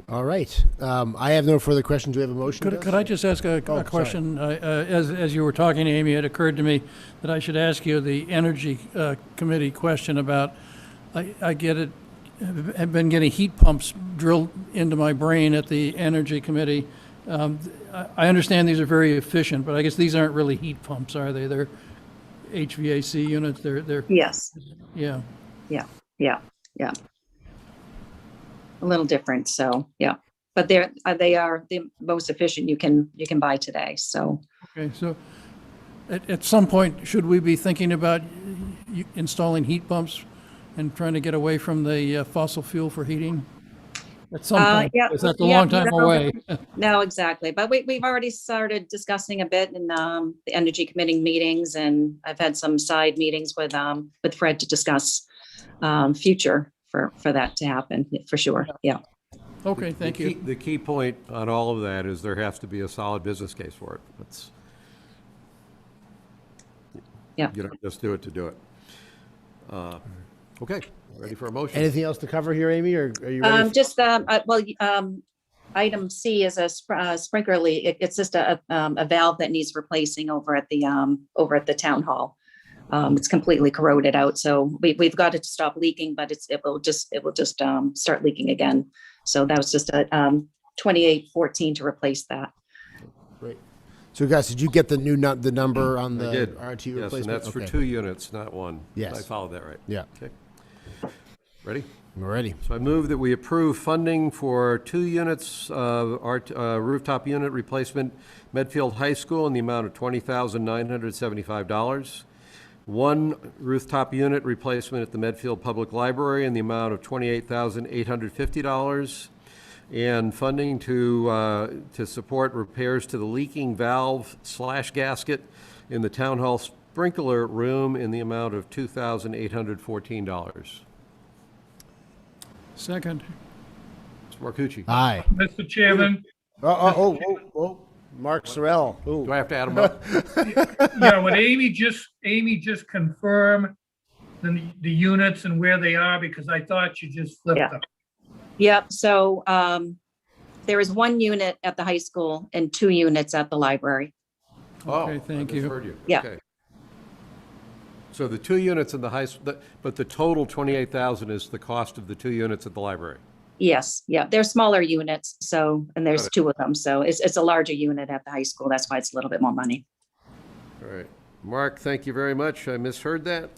All right. I have no further questions. Do we have a motion? Could I just ask a question? As you were talking, Amy, it occurred to me that I should ask you the Energy Committee question about, I get it, have been getting heat pumps drilled into my brain at the Energy Committee. I understand these are very efficient, but I guess these aren't really heat pumps, are they? They're HVAC units. They're Yes. Yeah. Yeah. A little different, so yeah, but they are the most efficient you can buy today. So okay, so at some point, should we be thinking about installing heat pumps and trying to get away from the fossil fuel for heating? At some point, yeah, is that a long time away? No, exactly. But we've already started discussing a bit in the Energy Committee meetings, and I've had some side meetings with Fred to discuss future for that to happen, for sure. Yeah. Okay, thank you. The key point on all of that is there has to be a solid business case for it. You don't just do it to do it. Okay, ready for a motion? Anything else to cover here, Amy, or are you ready? Item C is a sprinkler leak. It's just a valve that needs replacing over at the town hall. It's completely corroded out, so we've got it to stop leaking, but it will just start leaking again. So that was just a 2814 to replace that. Great. So, guys, did you get the number on the RT replacement? Yes, and that's for 2 units, not 1. Yes. I followed that right. Yeah. Okay. Ready? We're ready. So I move that we approve funding for 2 units of rooftop unit replacement, Medfield High School, in the amount of $20,975. one rooftop unit replacement at the Medfield Public Library in the amount of $28,850, and funding to support repairs to the leaking valve/gasket in the Town Hall sprinkler room in the amount of $2,814. Second. Mr. Marcucci. Aye. Mr. Chairman, Mark Sorrell. Ooh. Do I have to add them up? would Amy just confirm the units and where they are, because I thought you just flipped Yeah. them. Yep, so there is one unit at the high school and 2 units at the library. Okay, thank I you. misheard you. Yeah. Okay. So the 2 units in the high, but the total 28,000 is the cost of the 2 units at the library? Yes, yeah, they're smaller units, so, and there's Got it. 2 of them, so it's a larger unit at the high school, that's why it's a little bit more money. All right. Mark, thank you very much. I misheard that.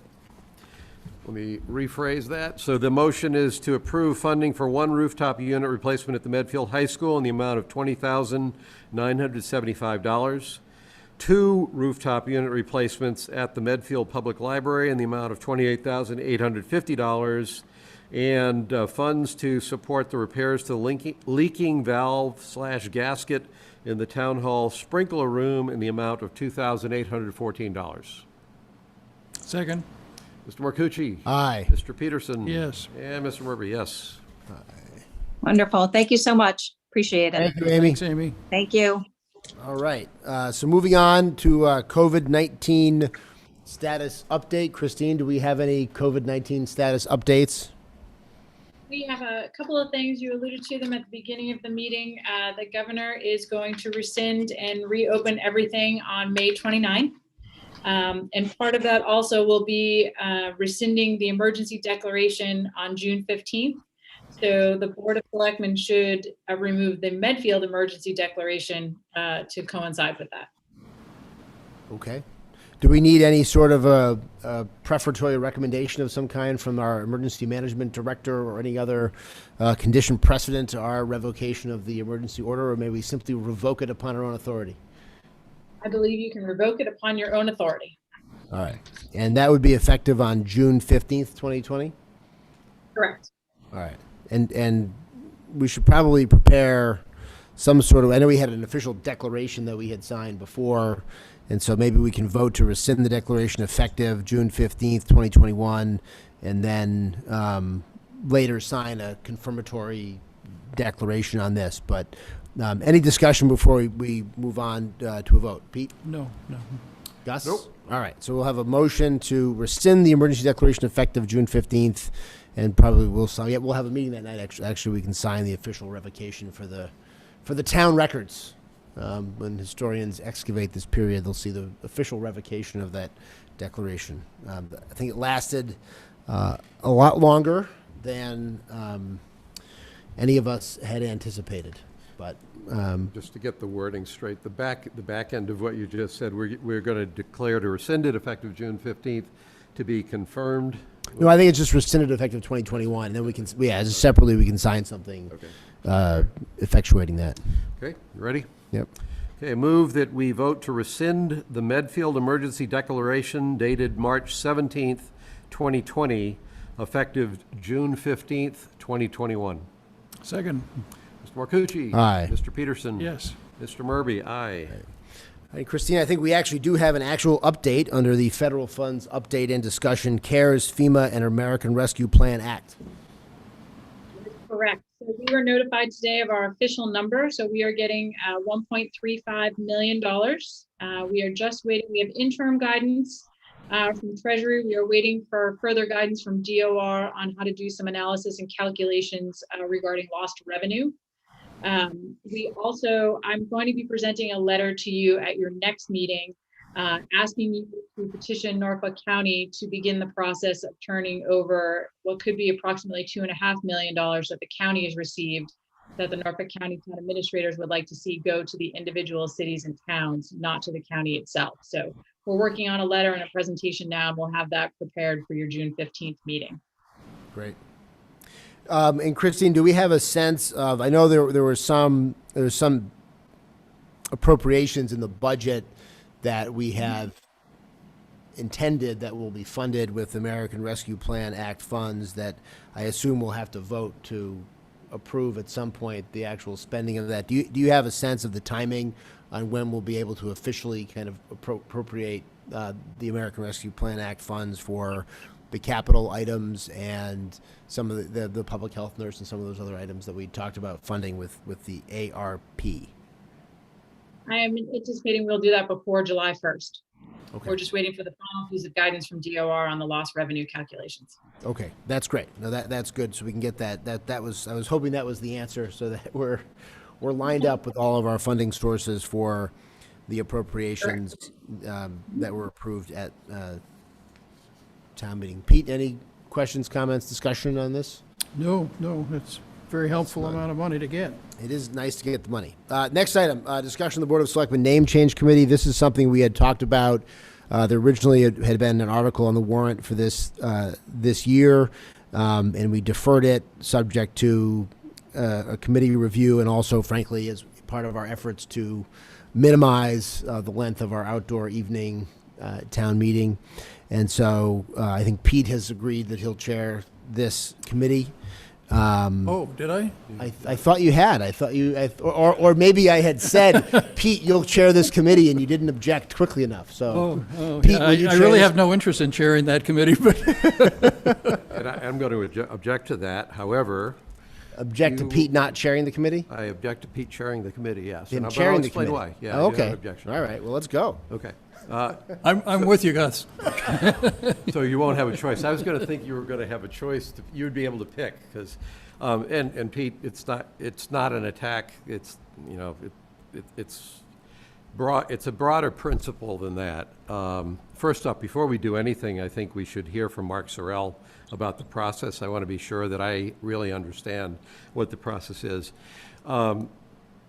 Let me rephrase that. So the motion is to approve funding for one rooftop unit replacement at the Medfield High School in the amount of $20,975. 2 rooftop unit replacements at the Medfield Public Library in the amount of $28,850. And funds to support the repairs to the leaking valve/gasket in the Town Hall sprinkler room in the amount of $2,814. Second. Mr. Marcucci? Aye. Mr. Peterson? Yes. And Mr. Murphy, yes. Wonderful, thank you so much, appreciate it. Thank you, Amy. Thanks, Amy. Thank you. All right. So moving on to COVID-19 status update. Christine, do we have any COVID-19 status updates? We have a couple of things. You alluded to them at the beginning of the meeting. The governor is going to rescind and reopen everything on May 29th. And part of that also will be rescinding the emergency declaration on June 15th. So the Board of Selectmen should remove the Medfield emergency declaration to coincide with that. Okay. Do we need any sort of a prefatory recommendation of some kind from our emergency management director or any other condition precedent to our revocation of the emergency order, or may we simply revoke it upon our own authority? I believe you can revoke it upon your own authority. All right. And that would be effective on June 15th, 2020? Correct. All right. And we should probably prepare some sort of, I know we had an official declaration that we had signed before, and so maybe we can vote to rescind the declaration effective June 15th, 2021, and then later sign a confirmatory declaration on this. But any discussion before we move on to a vote? Pete? No. Gus? Nope. All right. So we'll have a motion to rescind the emergency declaration effective June 15th, and probably we'll sign. Yeah, we'll have a meeting that night. Actually, we can sign the official revocation for the town records. When historians excavate this period, they'll see the official revocation of that declaration. I think it lasted a lot longer than any of us had anticipated. But Just to get the wording straight, the back end of what you just said, we're going to declare to rescind it effective June 15th to be confirmed. no, I think it's just rescinded effective 2021, and then we can, just separately we can sign something Okay. effectuating that. Okay, you ready? Yep. Okay, move that we vote to rescind the Medfield Emergency Declaration dated March 17th, 2020, effective June 15th, 2021. Second. Mr. Marcucci? Aye. Mr. Peterson? Yes. Mr. Murphy? Aye. Hey, Christine, I think we actually do have an actual update under the Federal Funds Update and Discussion, CARES, FEMA, and American Rescue Plan Act. Correct. So we were notified today of our official number. So we are getting $1.35 million. We are just waiting. We have interim guidance from Treasury. We are waiting for further guidance from DOR on how to do some analysis and calculations regarding lost revenue. I'm going to be presenting a letter to you at your next meeting, asking you to petition Norfolk County to begin the process of turning over what could be approximately $2.5 million that the county has received, that the Norfolk County town administrators would like to see go to the individual cities and towns, not to the county itself. So we're working on a letter and a presentation now, and we'll have that prepared for your June 15th meeting. Great. And Christine, do we have a sense of, I know there was some appropriations in the budget that we have intended that will be funded with American Rescue Plan Act funds that I assume we'll have to vote to approve at some point the actual spending of that. Do you have a sense of the timing on when we'll be able to officially kind of appropriate the American Rescue Plan Act funds for the capital items and some of the public health nurse and some of those other items that we talked about funding with the ARP? I am anticipating we'll do that before July 1st. Okay. We're just waiting for the final piece of guidance from DOR on the lost revenue calculations. Okay, that's great. No, that's good. So we can get that. I was hoping that was the answer, so that we're lined up with all of our funding sources for the appropriations that were approved at town meeting. Pete, any questions, comments, discussion on this? No, it's very helpful amount of money to get. It is nice to get the money. Next item, discussion of the Board of Selectmen Name Change Committee. This is something we had talked about. There originally had been an article on the warrant for this year, and we deferred it subject to a committee review and also, frankly, as part of our efforts to minimize the length of our outdoor evening town meeting. And so I think Pete has agreed that he'll chair this committee. Oh, did I? I thought you had. I thought you, or maybe I had said, Pete, you'll chair this committee, and you didn't object quickly enough. So, Pete, yeah, will you I chair really this? have no interest in chairing that committee, but And I'm going to object to that. However, Object to Pete not chairing the committee? I object to Pete chairing the committee, yes. Him But I'll chairing the explain committee? why. Yeah, Oh, I do have okay. an objection. All right. Well, let's go. Okay. I'm with you, Gus. So you won't have a choice. I was going to think you were going to have a choice. You'd be able to pick because, and Pete, it's not an attack. It's it's broad. It's a broader principle than that. First up, before we do anything, I think we should hear from Mark Sorrell about the process. I want to be sure that I really understand what the process is.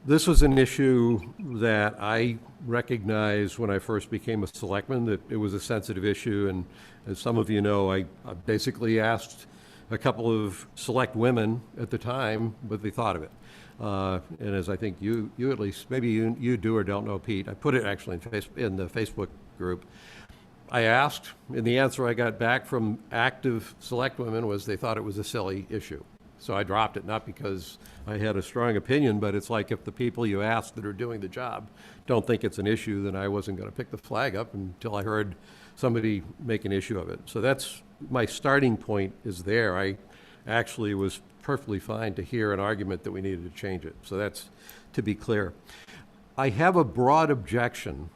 This was an issue that I recognized when I first became a selectman, that it was a sensitive issue. And as some of you know, I basically asked a couple of select women at the time what they thought of it. And as I think you at least, maybe you do or don't know, Pete, I put it actually in the Facebook group. I asked, and the answer I got back from active select women was they thought it was a silly issue. So I dropped it, not because I had a strong opinion, but it's like if the people you ask that are doing the job don't think it's an issue, then I wasn't going to pick the flag up until I heard somebody make an issue of it. So that's my starting point is there. I actually was perfectly fine to hear an argument that we needed to change it. So that's to be clear. I have a broad objection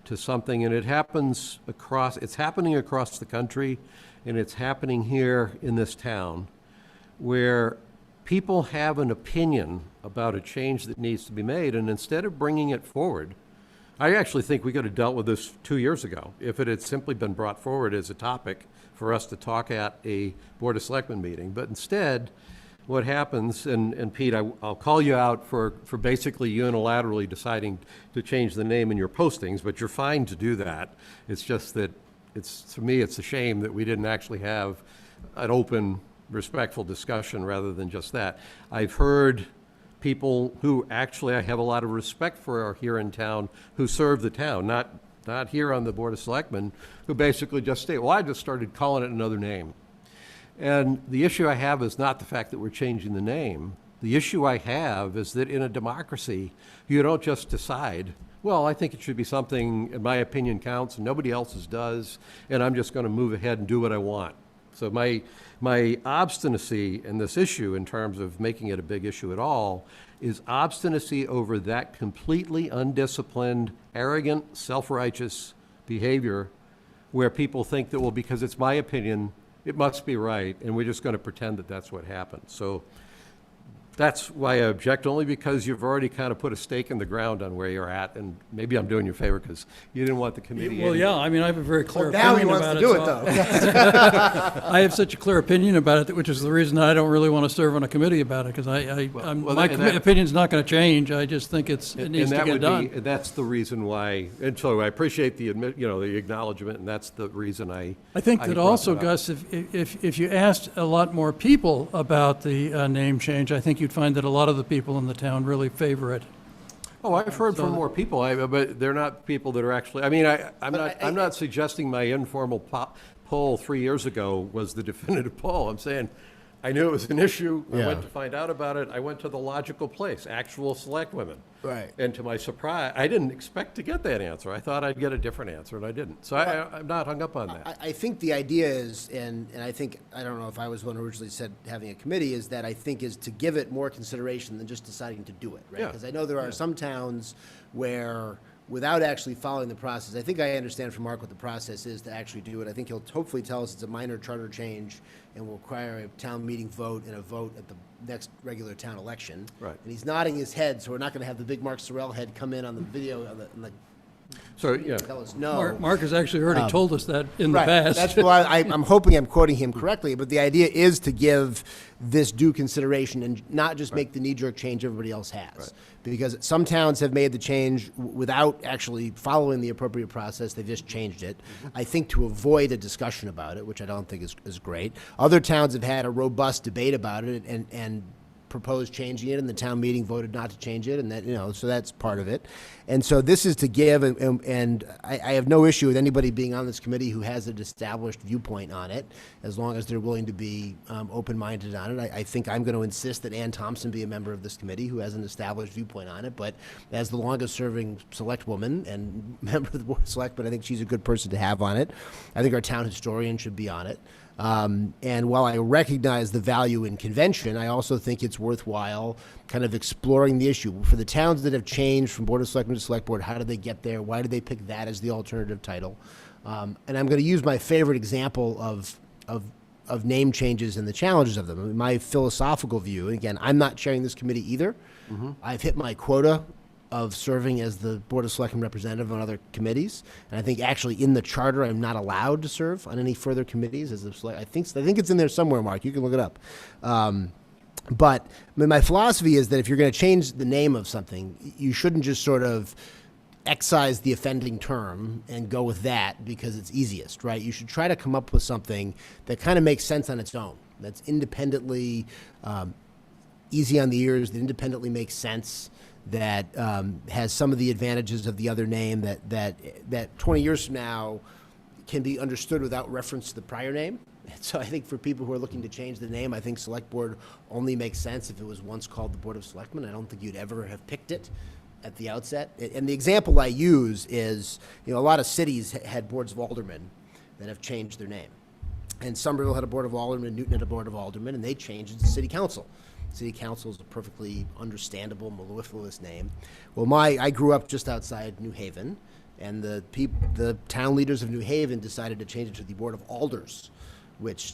to something, and it's happening across the country, and it's happening here in this town, where people have an opinion about a change that needs to be made, and instead of bringing it forward, I actually think we could have dealt with this 2 years ago if it had simply been brought forward as a topic for us to talk at a Board of Selectmen meeting. But instead, what happens, and Pete, I'll call you out for basically unilaterally deciding to change the name in your postings, but you're fine to do that. It's just that to me, it's a shame that we didn't actually have an open, respectful discussion rather than just that. I've heard people who actually I have a lot of respect for are here in town who serve the town, not here on the Board of Selectmen, who basically just state, well, I just started calling it another name. And the issue I have is not the fact that we're changing the name. The issue I have is that in a democracy, you don't just decide, well, I think it should be something, in my opinion, counts, and nobody else's does, and I'm just going to move ahead and do what I want. So my obstinacy in this issue, in terms of making it a big issue at all, is obstinacy over that completely undisciplined, arrogant, self-righteous behavior where people think that, well, because it's my opinion, it must be right, and we're just going to pretend that that's what happened. So that's why I object, only because you've already kind of put a stake in the ground on where you're at, and maybe I'm doing you a favor because you didn't want the committee. Well, yeah, I mean, I have a very clear Now he opinion wants about to it. do it, so though. I have such a clear opinion about it, which is the reason I don't really want to serve on a committee about it, because my opinion's not going to change. I just think it needs to get done. And that's the reason why, and so I appreciate the acknowledgement, and that's the reason I think that brought also, it up. Gus, if you asked a lot more people about the name change, I think you'd find that a lot of the people in the town really favor it. Oh, I've heard from more people, but they're not people that are actually, I mean, I'm not suggesting my informal poll 3 years ago was the definitive poll. I'm saying, I knew it was an issue. I Yeah. went to find out about it. I went to the logical place, actual selectwomen. Right. And to my surprise, I didn't expect to get that answer. I thought I'd get a different answer, and I didn't. So I'm not hung up on that. I think the idea is, and I think, I don't know if I was one who originally said having a committee, is that I think is to give it more consideration than just deciding to do it, right? Yeah. Because I know there are some towns where, without actually following the process, I think I understand from Mark what the process is to actually do it. I think he'll hopefully tell us it's a minor charter change and will require a town meeting vote and a vote at the next regular town election. Right. And he's nodding his head, so we're not going to have the big Mark Sorrell head come in on the video on the So, yeah. tell us no. Mark has actually already told us that in the Right. past. That's why I'm hoping I'm quoting him correctly, but the idea is to give this due consideration and not just make the knee-jerk change everybody else has. Because some towns have made the change without actually following the appropriate process. They've just changed it. I think to avoid a discussion about it, which I don't think is great. Other towns have had a robust debate about it and proposed changing it, and the town meeting voted not to change it, and that, so that's part of it. And so this is to give, and I have no issue with anybody being on this committee who has an established viewpoint on it, as long as they're willing to be open-minded on it. I think I'm going to insist that Ann Thompson be a member of this committee who has an established viewpoint on it, but as the longest-serving select woman and member of the Board of Selectmen, I think she's a good person to have on it. I think our town historian should be on it. And while I recognize the value in convention, I also think it's worthwhile kind of exploring the issue. For the towns that have changed from Board of Selectmen to Select Board, how did they get there? Why did they pick that as the alternative title? And I'm going to use my favorite example of name changes and the challenges of them. My philosophical view, and again, I'm not chairing this committee either. I've hit my quota of serving as the Board of Selectmen representative on other committees, and I think actually in the charter I'm not allowed to serve on any further committees as a select. I think it's in there somewhere, Mark. You can look it up. But my philosophy is that if you're going to change the name of something, you shouldn't just sort of excise the offending term and go with that because it's easiest, right? You should try to come up with something that kind of makes sense on its own, that's independently easy on the ears, that independently makes sense, that has some of the advantages of the other name, that 20 years from now can be understood without reference to the prior name. So I think for people who are looking to change the name, I think Select Board only makes sense if it was once called the Board of Selectmen. I don't think you'd ever have picked it at the outset. And the example I use is, a lot of cities had boards of aldermen that have changed their name. And Somerville had a Board of Aldermen, Newton had a Board of Aldermen, and they changed it to City Council. City Council is a perfectly understandable, mellifluous name. Well, I grew up just outside New Haven, and the town leaders of New Haven decided to change it to the Board of Alders, which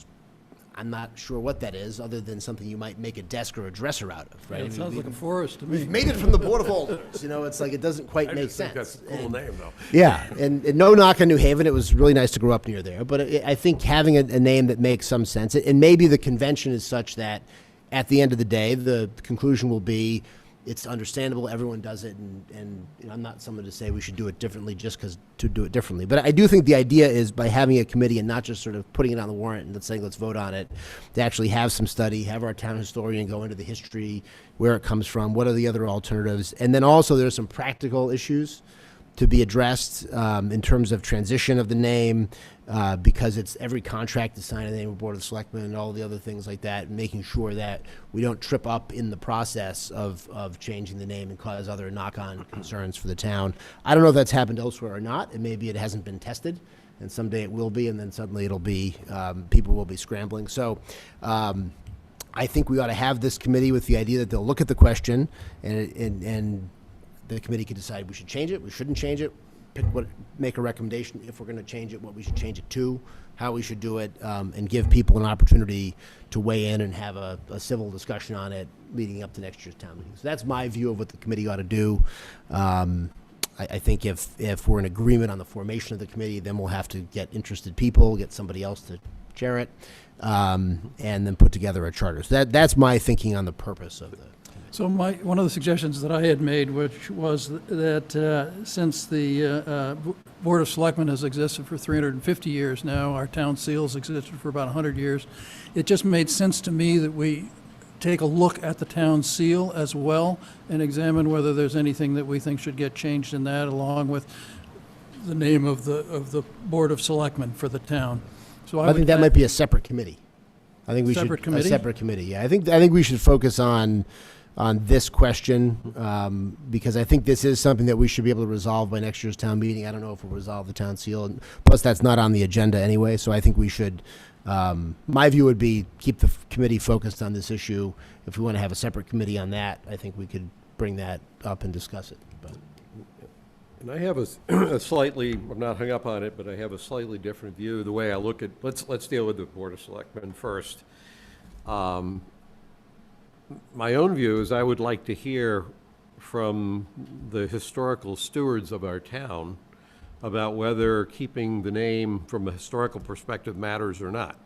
I'm not sure what that is, other than something you might make a desk or a dresser out of, right? It sounds like a forest to me. We've made it from the Board of Alders. It's like it doesn't quite I make just think sense. that's a cool name, though. Yeah, and no knock on New Haven. It was really nice to grow up near there. But I think having a name that makes some sense, and maybe the convention is such that at the end of the day, the conclusion will be it's understandable, everyone does it, and I'm not someone to say we should do it differently just because to do it differently. But I do think the idea is by having a committee and not just sort of putting it on the warrant and saying let's vote on it, to actually have some study, have our town historian go into the history, where it comes from, what are the other alternatives, and then also there's some practical issues to be addressed in terms of transition of the name, because it's every contract to sign a name of Board of Selectmen and all the other things like that, and making sure that we don't trip up in the process of changing the name and cause other knock-on concerns for the town. I don't know if that's happened elsewhere or not, and maybe it hasn't been tested, and someday it will be, and then suddenly it'll be, people will be scrambling. So I think we ought to have this committee with the idea that they'll look at the question and the committee can decide we should change it, we shouldn't change it, make a recommendation if we're going to change it, what we should change it to, how we should do it, and give people an opportunity to weigh in and have a civil discussion on it leading up to next year's town meeting. So that's my view of what the committee ought to do. I think if we're in agreement on the formation of the committee, then we'll have to get interested people, get somebody else to chair it, and then put together a charter. So that's my thinking on the purpose of the. So one of the suggestions that I had made, which was that since the Board of Selectmen has existed for 350 years now, our town seals existed for about 100 years, it just made sense to me that we take a look at the town seal as well and examine whether there's anything that we think should get changed in that, along with the name of the Board of Selectmen for the town. So I think that might be a separate committee. I think we Separate should, committee? a separate committee, yeah. I think we should focus on this question, because I think this is something that we should be able to resolve by next year's town meeting. I don't know if we'll resolve the town seal, and plus that's not on the agenda anyway, so I think we should, my view would be keep the committee focused on this issue. If we want to have a separate committee on that, I think we could bring that up and discuss it. But And I have a slightly, I'm not hung up on it, but I have a slightly different view. The way I look at, let's deal with the Board of Selectmen first. My own view is I would like to hear from the historical stewards of our town about whether keeping the name from a historical perspective matters or not.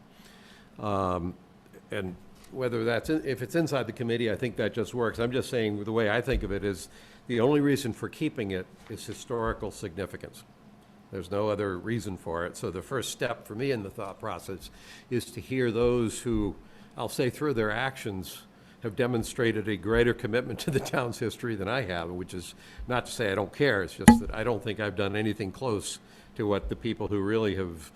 And whether that's, if it's inside the committee, I think that just works. I'm just saying, the way I think of it is, the only reason for keeping it is historical significance. There's no other reason for it. So the first step for me in the thought process is to hear those who, I'll say through their actions, have demonstrated a greater commitment to the town's history than I have, which is not to say I don't care. It's just that I don't think I've done anything close to what the people who really have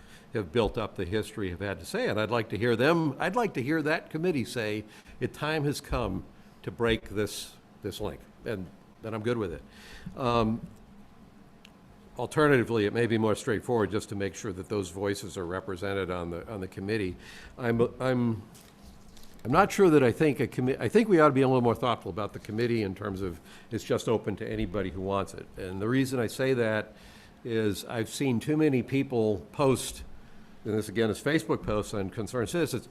built up the history have had to say. And I'd like to hear them, I'd like to hear that committee say, the time has come to break this link. And then I'm good with it. Alternatively, it may be more straightforward just to make sure that those voices are represented on the committee. I'm not sure that I think I think we ought to be a little more thoughtful about the committee in terms of it's just open to anybody who wants it. And the reason I say that is I've seen too many people post, and this again is Facebook posts on concerned citizens,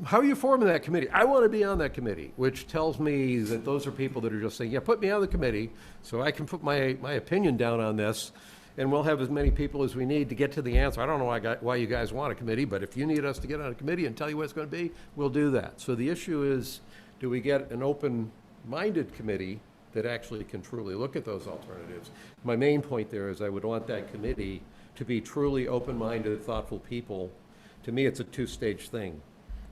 how are you forming that committee? I want to be on that committee, which tells me that those are people that are just saying, yeah, put me on the committee so I can put my opinion down on this, and we'll have as many people as we need to get to the answer. I don't know why you guys want a committee, but if you need us to get on a committee and tell you what it's going to be, we'll do that. So the issue is, do we get an open-minded committee that actually can truly look at those alternatives? My main point there is I would want that committee to be truly open-minded, thoughtful people. To me, it's a two-stage thing.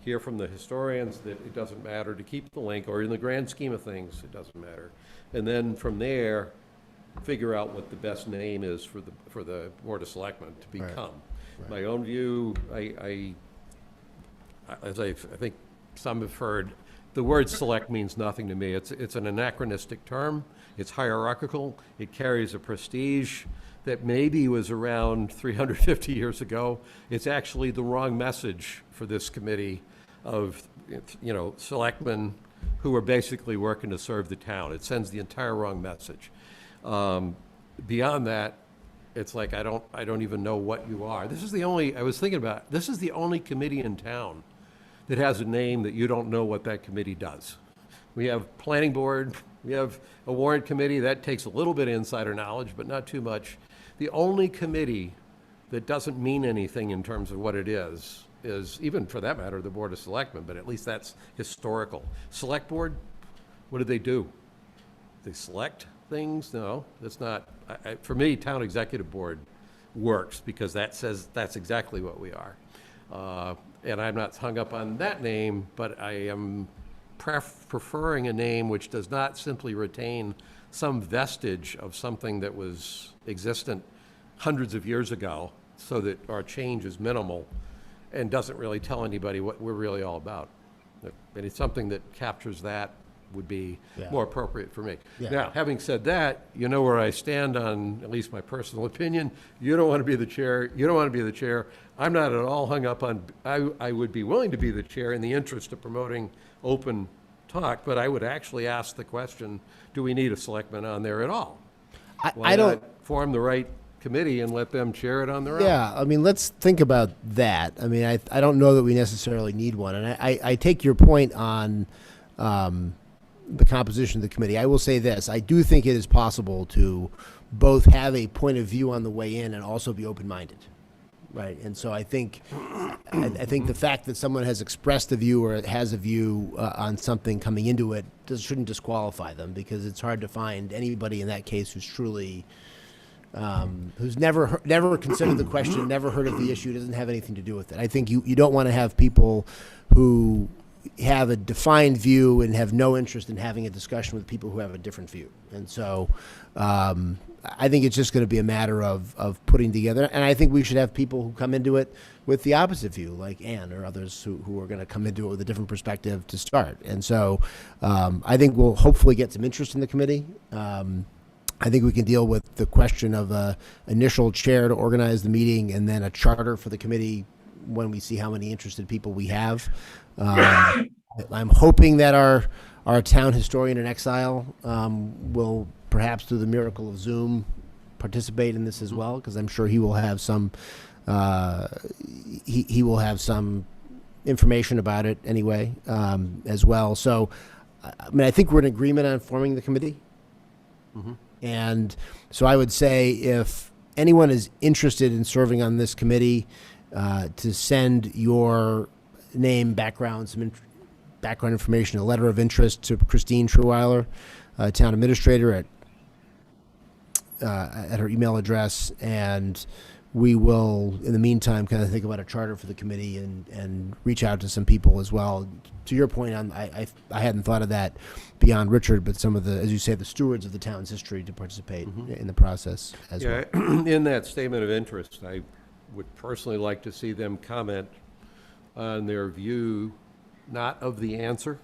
Hear from the historians that it doesn't matter to keep the link, or in the grand scheme of things, it doesn't matter. And then from there, figure out what the best name is for the Board of Selectmen to become. Right. My own view, I think some have heard, the word select means nothing to me. It's an anachronistic term. It's hierarchical. It carries a prestige that maybe was around 350 years ago. It's actually the wrong message for this committee of, selectmen who are basically working to serve the town. It sends the entire wrong message. Beyond that, it's like I don't even know what you are. This is the only committee in town that has a name that you don't know what that committee does. We have planning board, we have a warrant committee that takes a little bit of insider knowledge, but not too much. The only committee that doesn't mean anything in terms of what it is, even for that matter, the Board of Selectmen, but at least that's historical. Select Board, what do? They select things? No, that's not. For me, Town Executive Board works because that says that's exactly what we are. And I'm not hung up on that name, but I am preferring a name which does not simply retain some vestige of something that was existent hundreds of years ago, so that our change is minimal and doesn't really tell anybody what we're really all about. And it's something that captures that would be more appropriate for me. Yeah. Now, having said that, you know where I stand on at least my personal opinion. You don't want to be the chair. You don't want to be the chair. I'm not at all hung up on, I would be willing to be the chair in the interest of promoting open talk, but I would actually ask the question, do we need a selectman on there at all? Why I don't not form the right committee and let them chair it on their own? Yeah, I mean, let's think about that. I mean, I don't know that we necessarily need one. And I take your point on the composition of the committee. I will say this. I do think it is possible to both have a point of view on the way in and also be open-minded. Right. And so I think the fact that someone has expressed a view or has a view on something coming into it shouldn't disqualify them, because it's hard to find anybody in that case who's truly who's never considered the question, never heard of the issue, doesn't have anything to do with it. I think you don't want to have people who have a defined view and have no interest in having a discussion with people who have a different view. And so I think it's just going to be a matter of putting together. And I think we should have people who come into it with the opposite view, like Ann or others who are going to come into it with a different perspective to start. And so I think we'll hopefully get some interest in the committee. I think we can deal with the question of a initial chair to organize the meeting and then a charter for the committee when we see how many interested people we have. I'm hoping that our town historian in exile will, perhaps through the miracle of Zoom, participate in this as well, because I'm sure he will have some he will have some information about it anyway as well. So, I mean, I think we're in agreement on forming the committee. Mm-hmm. And so I would say if anyone is interested in serving on this committee, to send your name, background, background information, a letter of interest to Christine Truweiler, town administrator, at her email address, and we will, in the meantime, kind of think about a charter for the committee and reach out to some people as well. To your point, I hadn't thought of that beyond Richard, but some of the, as you say, the stewards of the town's history to participate in the process as well. In that statement of interest, I would personally like to see them comment on their view, not of the answer,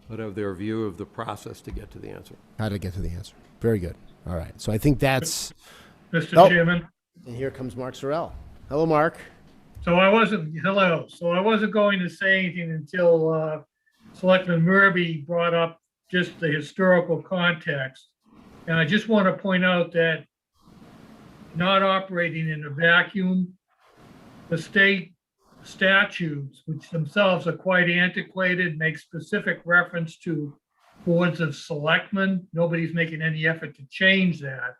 but of their view of the process to get to the answer. How to get to the answer. Very good. All right. So I think that's... Mr. Chairman. And here comes Mark Sorrell. Hello, Mark. So I wasn't going to say anything until Selectman Murby brought up just the historical context. And I just want to point out that not operating in a vacuum, the state statutes, which themselves are quite antiquated, make specific reference to boards of selectmen. Nobody's making any effort to change that.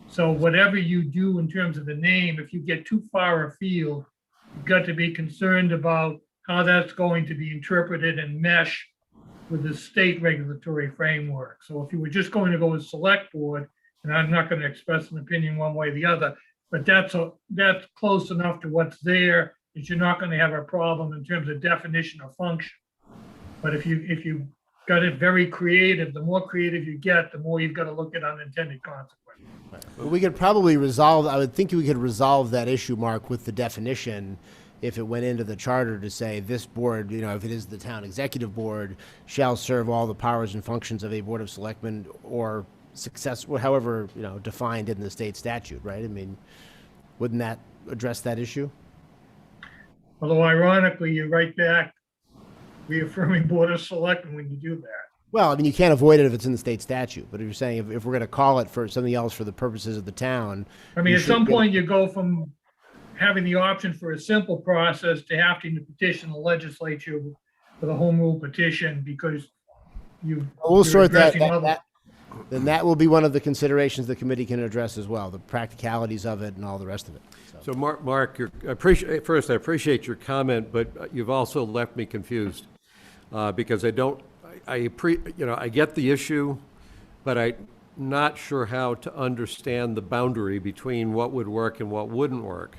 So whatever you do in terms of the name, if you get too far afield, you've got to be concerned about how that's going to be interpreted and mesh with the state regulatory framework. So if you were just going to go with select board, and I'm not going to express an opinion one way or the other, but that's close enough to what's there that you're not going to have a problem in terms of definition of function. But if you got it very creative, the more creative you get, the more you've got to look at unintended consequences. We could probably resolve, I would think we could resolve that issue, Mark, with the definition if it went into the charter to say this board, if it is the town executive board, shall serve all the powers and functions of a board of selectmen or however, defined in the state statute, right? I mean, wouldn't that address that issue? Although ironically, you're right back reaffirming board of selectmen when you do that. Well, I mean, you can't avoid it if it's in the state statute, but if you're saying if we're going to call it for something else for the purposes of the town. I mean, at some point you go from having the option for a simple process to having to petition the legislature with a home rule petition because we'll sort that. Then that will be one of the considerations the committee can address as well, the practicalities of it and all the rrest of it. So Mark, I appreciate your comment, but you've also left me confused because I get the issue, but I'm not sure how to understand the boundary between what would work and what wouldn't work.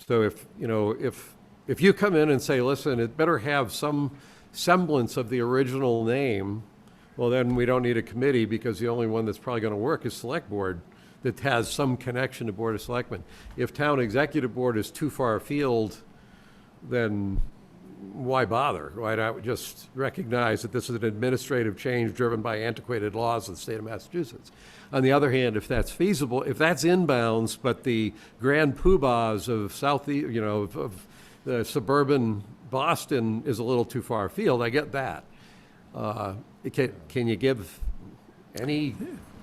So if you come in and say, listen, it better have some semblance of the original name, well, then we don't need a committee because the only one that's probably going to work is select board that has some connection to Board of Selectmen. If town executive board is too far afield, then why bother? Why not just recognize that this is an administrative change driven by antiquated laws of the state of Massachusetts? On the other hand, if that's feasible, if that's inbounds, but the grand poobahs of of the suburban Boston is a little too far afield, I get that. Can you give any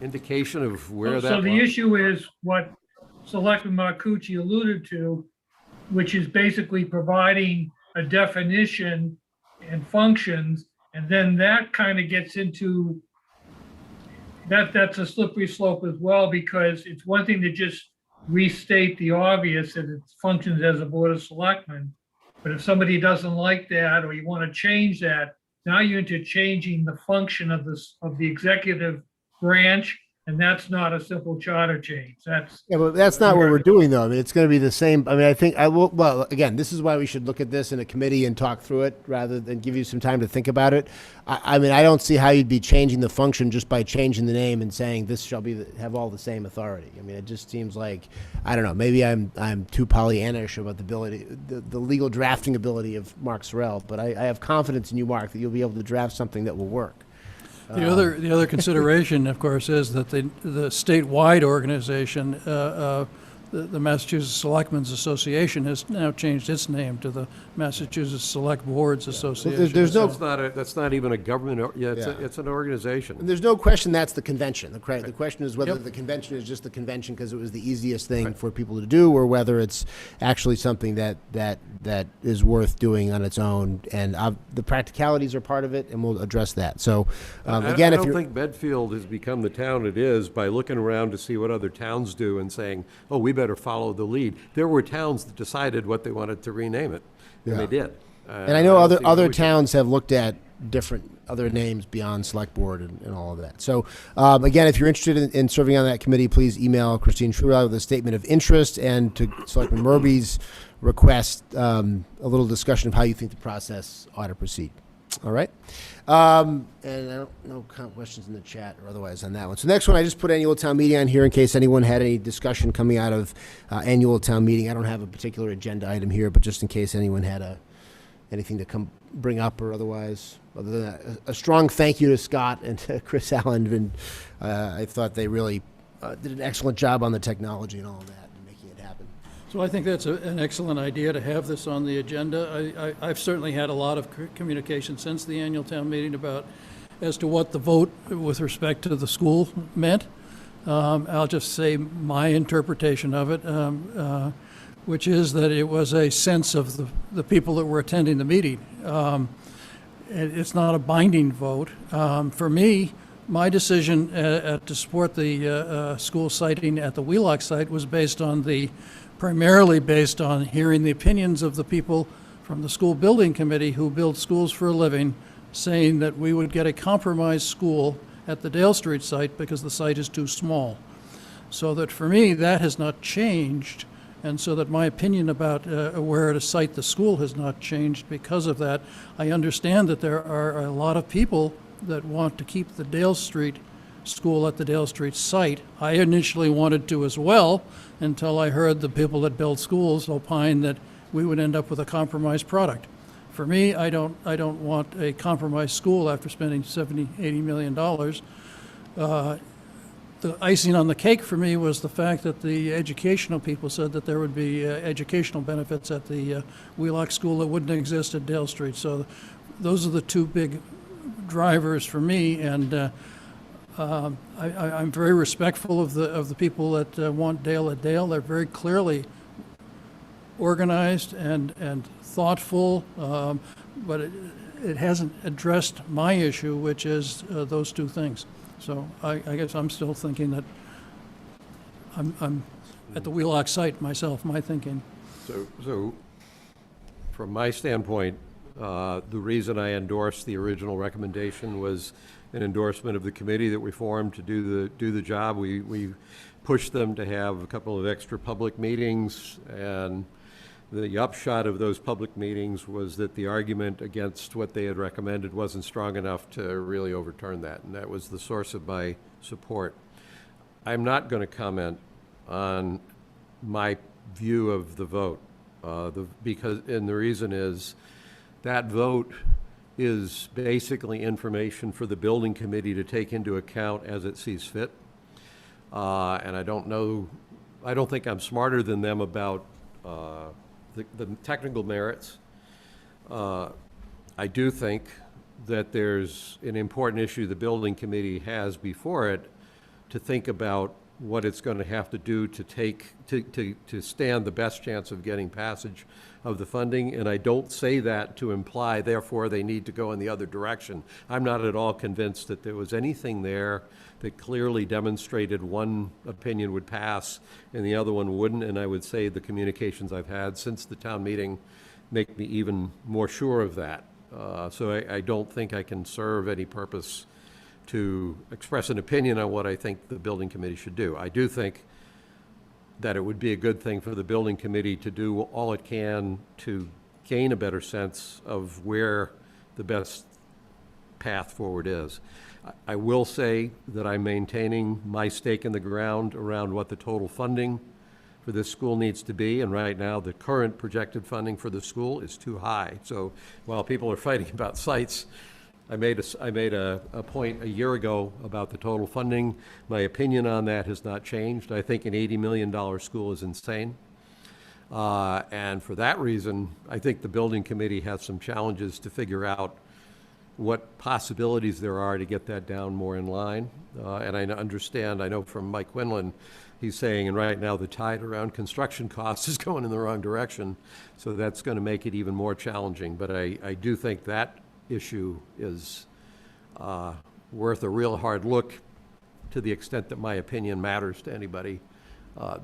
indication of where that? So the issue is what Selectman Marcucci alluded to, which is basically providing a definition and functions, and then that kind of gets into that's a slippery slope as well, because it's one thing to just restate the obvious that it functions as a board of selectmen, but if somebody doesn't like that or you want to change that, now you're into changing the function of the executive branch And that's not a simple charter change. That's, Yeah, but that's not what we're doing, though. I mean, it's going to be the same. I mean, I think I will. Well, again, this is why we should look at this in a committee and talk through it rather than give you some time to think about it. I mean, I don't see how you'd be changing the function just by changing the name and saying this shall be have all the same authority. I mean, it just seems like, I don't know. Maybe I'm too Pollyannish about the legal drafting ability of Mark Sorrell, but I have confidence in you, Mark, that you'll be able to draft something that will work. The other consideration, of course, is that the statewide organization, the Massachusetts Selectmen's Association, has now changed its name to the Massachusetts Select Boards Association. There's no That's not even a government, it's an organization. And there's no question that's the convention. The question is whether the convention is just the convention because it was the easiest thing for people to do, or whether it's actually something that is worth doing on its own. And the practicalities are part of it, and we'll address that. So, again, I if don't you're... think Medfield has become the town it is by looking around to see what other towns do and saying, oh, we better follow the lead. There were towns that decided what they wanted to rename it, and they did. And I know don't see other we should- towns have looked at different other names beyond select board and all of that. So again, if you're interested in serving on that committee, please email Christine Trudeau with a statement of interest, and to Selectman Murby's request, a little discussion of how you think the process ought to proceed. All right. And I don't know questions in the chat or otherwise on that one. So next one, I just put annual town meeting on here in case anyone had any discussion coming out of annual town meeting. I don't have a particular agenda item here, but just in case anyone had anything to bring up or otherwise. Other than that, a strong thank you to Scott and to Chris Allen. And I thought they really did an excellent job on the technology and all of that and making it happen. So I think that's an excellent idea to have this on the agenda. I've certainly had a lot of communication since the annual town meeting as to what the vote with respect to the school meant. I'll just say my interpretation of it, which is that it was a sense of the people that were attending the meeting. It's not a binding vote. For me, my decision to support the school siting at the Wheelock site was primarily based on hearing the opinions of the people from the school building committee who build schools for a living, saying that we would get a compromised school at the Dale Street site because the site is too small. So that for me, that has not changed, and so that my opinion about where to site the school has not changed because of that. I understand that there are a lot of people that want to keep the Dale Street school at the Dale Street site. I initially wanted to as well, until I heard the people that build schools opine that we would end up with a compromised product. For me, I don't want a compromised school after spending $80 million. The icing on the cake for me was the fact that the educational people said that there would be educational benefits at the Wheelock School that wouldn't exist at Dale Street. So those are the two big drivers for me, and I'm very respectful of the people that want Dale at Dale. They're very clearly organized and thoughtful, but it hasn't addressed my issue, which is those two things. So I guess I'm still thinking that I'm at the Wheelock site myself, my thinking. So from my standpoint, the reason I endorsed the original recommendation was an endorsement of the committee that we formed to do the job. We pushed them to have a couple of extra public meetings, and the upshot of those public meetings was that the argument against what they had recommended wasn't strong enough to really overturn that, and that was the source of my support. I'm not going to comment on my view of the vote, and the reason is that vote is basically information for the building committee to take into account as it sees fit. And I don't think I'm smarter than them about the technical merits. I do think that there's an important issue the building committee has before it to think about what it's going to have to do to stand the best chance of getting passage of the funding. And I don't say that to imply, therefore, they need to go in the other direction. I'm not at all convinced that there was anything there that clearly demonstrated one opinion would pass and the other one wouldn't. And I would say the communications I've had since the town meeting make me even more sure of that. So I don't think I can serve any purpose to express an opinion on what I think the building committee should do. I do think that it would be a good thing for the building committee to do all it can to gain a better sense of where the best path forward is. I will say that I'm maintaining my stake in the ground around what the total funding for this school needs to be, and right now, the current projected funding for the school is too high. So while people are fighting about sites, I made a point a year ago about the total funding. My opinion on that has not changed. I think an $80 million school is insane. And for that reason, I think the building committee has some challenges to figure out what possibilities there are to get that down more in line. And I understand, I know from Mike Quinlan, he's saying, and right now the tide around construction costs is going in the wrong direction. So that's going to make it even more challenging. But I do think that issue is worth a real hard look, to the extent that my opinion matters to anybody.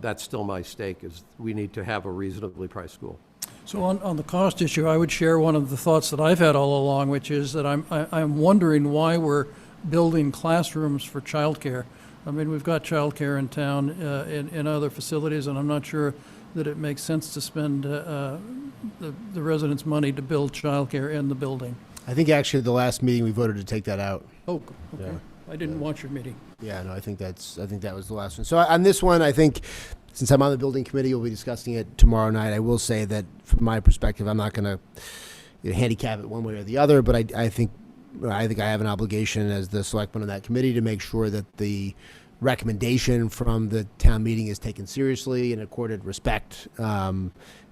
That's still my stake, is we need to have a reasonably priced school. So on the cost issue, I would share one of the thoughts that I've had all along, which is that I'm wondering why we're building classrooms for childcare. I mean, we've got childcare in town in other facilities, and I'm not sure that it makes sense to spend the residents' money to build childcare in the building. I think actually at the last meeting, we voted to take that out. Oh, okay. Yeah. I didn't watch your meeting. Yeah, no, I think that was the last one. So on this one, I think, since I'm on the building committee, we'll be discussing it tomorrow night. I will say that from my perspective, I'm not going to handicap it one way or the other, but I think I have an obligation as the selectman on that committee to make sure that the recommendation from the town meeting is taken seriously and accorded respect,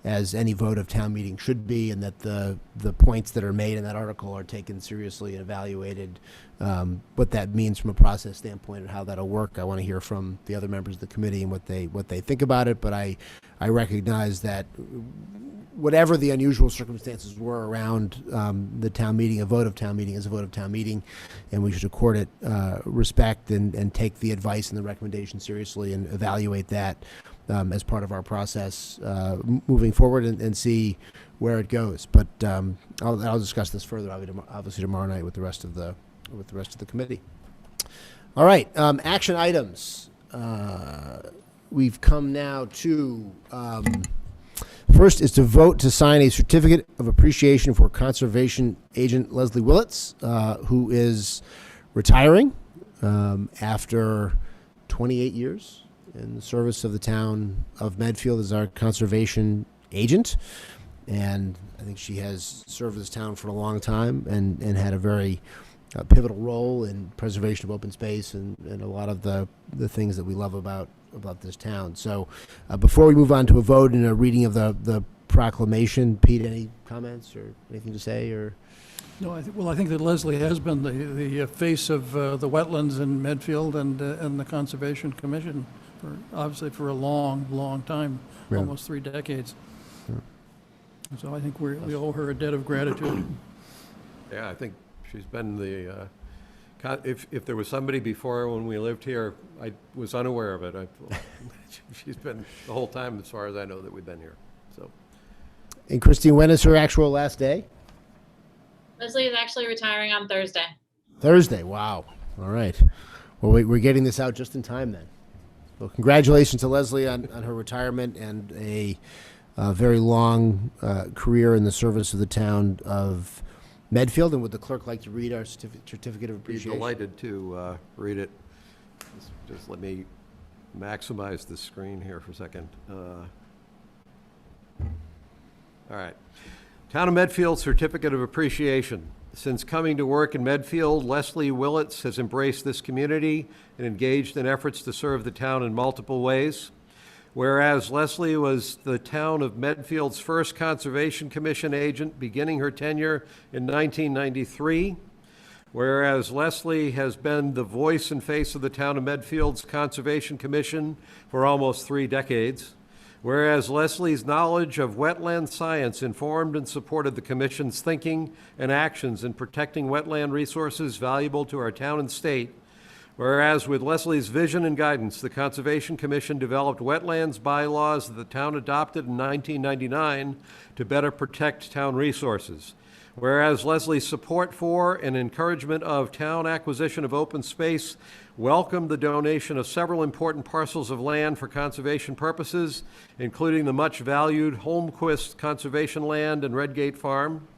as any vote of town meeting should be, and that the points that are made in that article are taken seriously and evaluated. What that means from a process standpoint and how that'll work, I want to hear from the other members of the committee and what they think about it. But I recognize that whatever the unusual circumstances were around the town meeting, a vote of town meeting is a vote of town meeting, and we should accord it respect and take the advice and the recommendation seriously and evaluate that as part of our process moving forward and see where it goes. But I'll discuss this further obviously tomorrow night with the rest of the committee. All right, action items. We've come now to first is to vote to sign a certificate of appreciation for conservation agent Leslie Willits, who is retiring after 28 years in the service of the town of Medfield as our conservation agent. And I think she has served this town for a long time and had a very pivotal role in preservation of open space and a lot of the things that we love about this town. So before we move on to a vote and a reading of the proclamation, Pete, any comments or anything to say? Or No, I think that Leslie has been the face of the wetlands in Medfield and the Conservation Commission obviously for a long time, Yeah. almost 3 decades. So I think we owe her a debt of gratitude. Yeah, I think she's been the, if there was somebody before her when we lived here, I was unaware of it. She's been the whole time, as far as I know, that we've been here, so. And Christine, when is her actual last day? Leslie is actually retiring on Thursday. Thursday, wow. All right. Well, we're getting this out just in time then. Well, congratulations to Leslie on her retirement and a very long career in the service of the town of Medfield. And would the clerk like to read our certificate of Be appreciation? delighted to read it. Just let me maximize the screen here for a second. All right. Town of Medfield Certificate of Appreciation. Since coming to work in Medfield, Leslie Willits has embraced this community and engaged in efforts to serve the town in multiple ways. Whereas Leslie was the town of Medfield's first Conservation Commission agent beginning her tenure in 1993. Whereas Leslie has been the voice and face of the town of Medfield's Conservation Commission for almost 3 decades. Whereas Leslie's knowledge of wetland science informed and supported the Commission's thinking and actions in protecting wetland resources valuable to our town and state. Whereas with Leslie's vision and guidance, the Conservation Commission developed wetlands bylaws that the town adopted in 1999 to better protect town resources. Whereas Leslie's support for and encouragement of town acquisition of open space welcomed the donation of several important parcels of land for conservation purposes, including the much-valued Holmquist Conservation Land and Redgate Farm.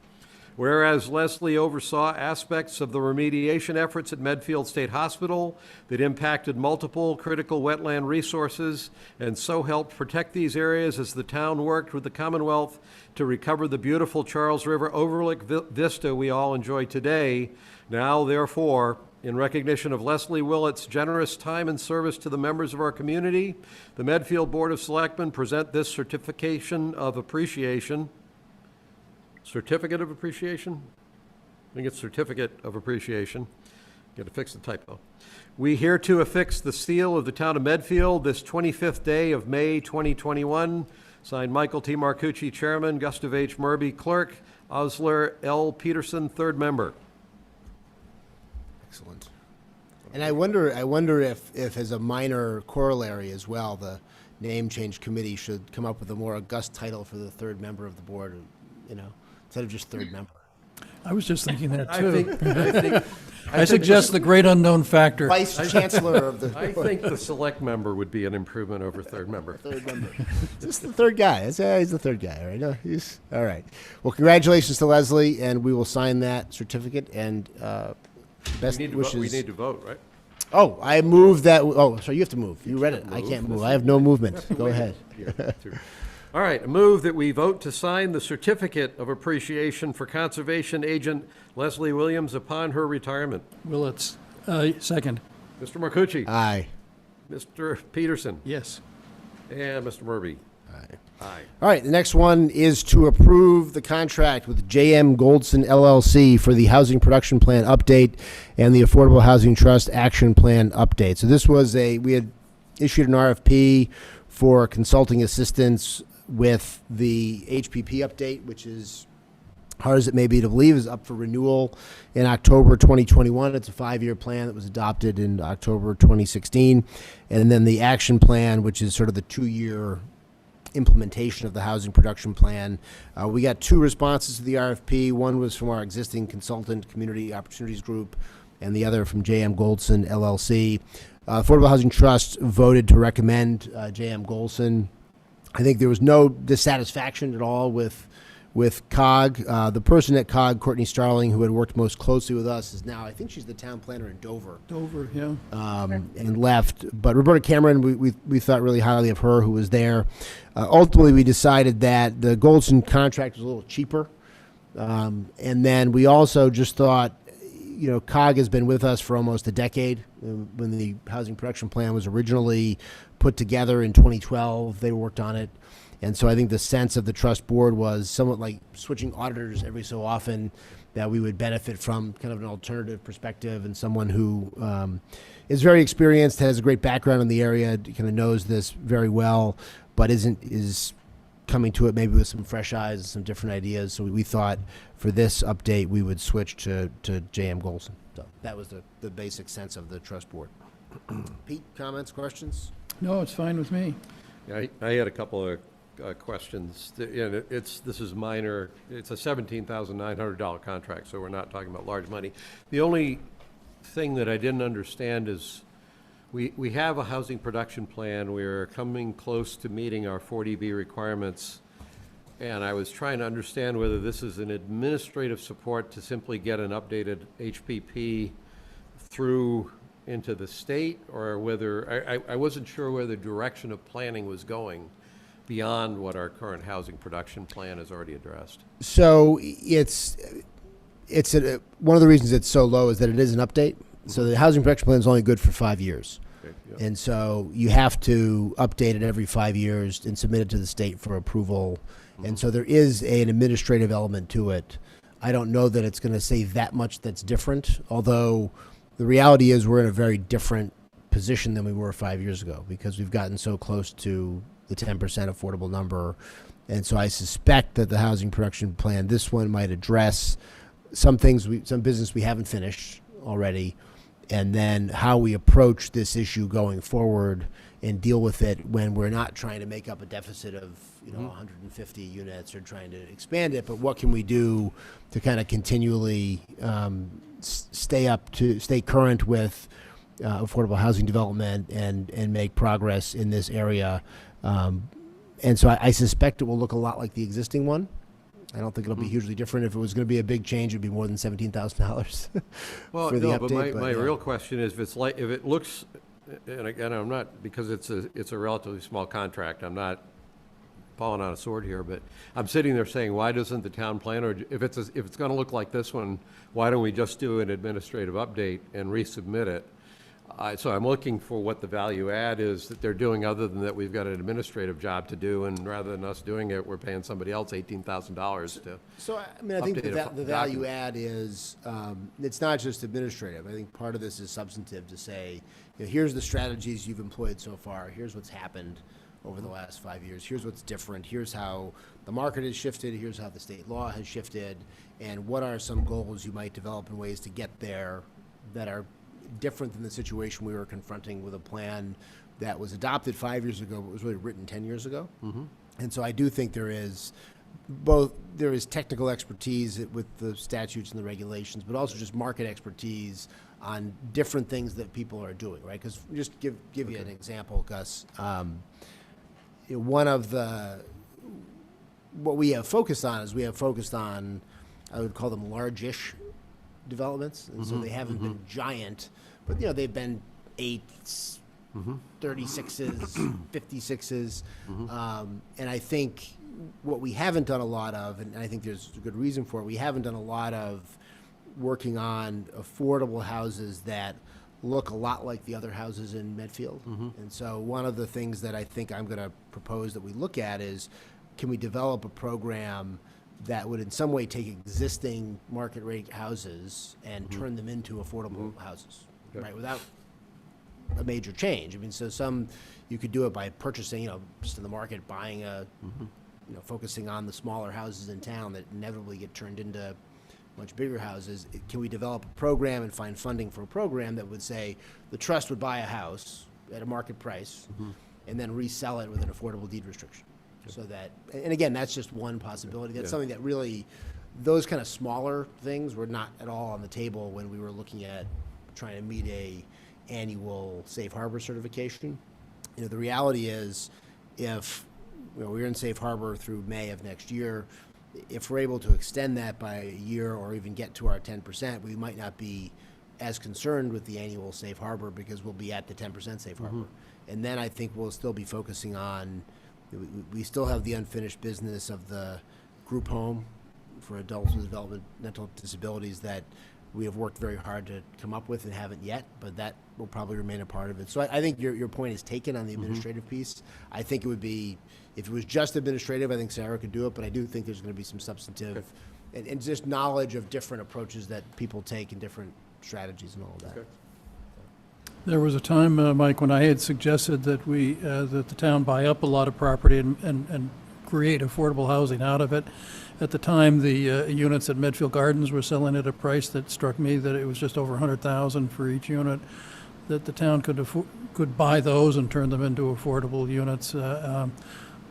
Whereas Leslie oversaw aspects of the remediation efforts at Medfield State Hospital that impacted multiple critical wetland resources and so helped protect these areas as the town worked with the Commonwealth to recover the beautiful Charles River overlook vista we all enjoy today. Now, therefore, in recognition of Leslie Willett's generous time and service to the members of our community, the Medfield Board of Selectmen present this certification of appreciation. Certificate of appreciation? I think it's certificate of appreciation. Got to fix the typo. We hereto affix the seal of the town of Medfield this 25th day of May 2021. Signed, Michael T. Marcucci, Chairman, Gustav H. Murby, Clerk, Osler L. Peterson, third member. Excellent. And I wonder if as a minor corollary as well, the name change committee should come up with a more august title for the third member of the board, instead of just third member. I was just thinking that I too. think I suggest the great unknown factor. Vice Chancellor of the I think the select member would be an improvement over third member. third member. Just the third guy. He's the third guy, right? No, he's all right. Well, congratulations to Leslie, and we will sign that certificate and best wishes. We need to vote, right? Oh, I move that. Oh, sorry, you have to move. You read it. I can't move. I have no movement. Go ahead. All right, I move that we vote to sign the certificate of appreciation for Conservation Agent Leslie Williams upon her retirement. Willetts, second. Mr. Marcucci. Aye. Mr. Peterson. Yes. And Mr. Murby. Aye. Aye. All right, the next one is to approve the contract with J.M. Goldson LLC for the Housing Production Plan update and the Affordable Housing Trust Action Plan update. So this was we had issued an RFP for consulting assistance with the HPP update, which is hard as it may be to believe, is up for renewal in October 2021. It's a 5-year plan that was adopted in October 2016. And then the action plan, which is sort of the 2-year implementation of the housing production plan. We got 2 responses to the RFP. One was from our existing consultant, Community Opportunities Group, and the other from J.M. Goldson, LLC. Affordable Housing Trust voted to recommend J.M. Goldson. I think there was no dissatisfaction at all with COG. The person at COG, Courtney Starling, who had worked most closely with us, is now, I think she's the town planner in Dover. Dover, yeah. And left. But Roberta Cameron, we thought really highly of her, who was there. Ultimately, we decided that the Goldson contract was a little cheaper. And then we also just thought, COG has been with us for almost a decade. When the housing production plan was originally put together in 2012, they worked on it. And so I think the sense of the trust board was somewhat like switching auditors every so often, that we would benefit from kind of an alternative perspective and someone who is very experienced, has a great background in the area, kind of knows this very well, but is coming to it maybe with some fresh eyes and some different ideas. So we thought for this update we would switch to J.M. Goldson. So that was the basic sense of the trust board. Pete, comments, questions? No, it's fine with me. I had a couple of questions. This is minor. It's a $17,900 contract, so we're not talking about large money. The only thing that I didn't understand is we have a housing production plan. We're coming close to meeting our 40B requirements, and I was trying to understand whether this is an administrative support to simply get an updated HPP through into the state, or whether I wasn't sure where the direction of planning was going beyond what our current housing production plan has already addressed. So it's one of the reasons it's so low is that it is an update. So the housing production plan is only good for 5 years. Okay, yeah. And so you have to update it every 5 years and submit it to the state for approval. Mm-hmm. And so there is an administrative element to it. I don't know that it's going to say that much that's different, although the reality is we're in a very different position than we were 5 years ago because we've gotten so close to the 10% affordable number. And so I suspect that the housing production plan, this one might address some things, some business we haven't finished already, and then how we approach this issue going forward and deal with it when we're not trying to make up a deficit of 150 units or trying to expand it, but what can we do to kind of continually stay current with affordable housing development and make progress in this area. And so I suspect it will look a lot like the existing one. I don't think it'll be hugely different. If it was going to be a big change, it'd be more than $17,000 Well, for the no, update. but my real question is, if it looks, and again, I'm not, because it's a relatively small contract, I'm not falling on a sword here, but I'm sitting there saying, why doesn't the town planner, if it's going to look like this one, why don't we just do an administrative update and resubmit it? So I'm looking for what the value add is that they're doing, other than that we've got an administrative job to do, and rather than us doing it, we're paying somebody else $18,000 to. So, I mean, I think update the a value document. add is, it's not just administrative. I think part of this is substantive, to say, here's the strategies you've employed so far, here's what's happened over the last 5 years, here's what's different, here's how the market has shifted, here's how the state law has shifted, and what are some goals you might develop in ways to get there that are different than the situation we were confronting with a plan that was adopted 5 years ago, but was really written 10 years ago. And so I do think there is technical expertise with the statutes and the regulations, but also just market expertise on different things that people are doing, right? Because just give you an example, Gus. One of what we have focused on is I would call them large-ish developments, and so they haven't been giant, but they've been 8s, 36s, 56s, and I think what we haven't done a lot of, and I think there's a good reason for it, we haven't done a lot of working on affordable houses that look a lot like the other houses in Medfield. And so one of the things that I think I'm going to propose that we look at is, can we develop a program that would in some way take existing market rate houses and turn them into affordable houses, right, without a major change. I mean, so you could do it by purchasing, just in the market, buying focusing on the smaller houses in town that inevitably get turned into much bigger houses. Can we develop a program and find funding for a program that would say the trust would buy a house at a market price and then resell it with an affordable deed restriction? So that, and again, that's just one possibility. That's something that really, those kind of smaller things were not at all on the table when we were looking at trying to meet a annual safe harbor certification. The reality is, if we're in safe harbor through May of next year, if we're able to extend that by a year or even get to our 10%, we might not be as concerned with the annual safe harbor, because we'll be at the 10% safe harbor. And then I think we'll still be focusing on, we still have the unfinished business of the group home for adults with developmental disabilities that we have worked very hard to come up with and haven't yet, but that will probably remain a part of it. So I think your point is taken on the administrative piece. I think it would be, if it was just administrative, I think Sarah could do it, but I do think there's going to be some substantive and just knowledge of different approaches that people take and different strategies and all of that. There was a time, Mike, when I had suggested that that the town buy up a lot of property and create affordable housing out of it. At the time, the units at Medfield Gardens were selling at a price that struck me that it was just over $100,000 for each unit, that the town could buy those and turn them into affordable units.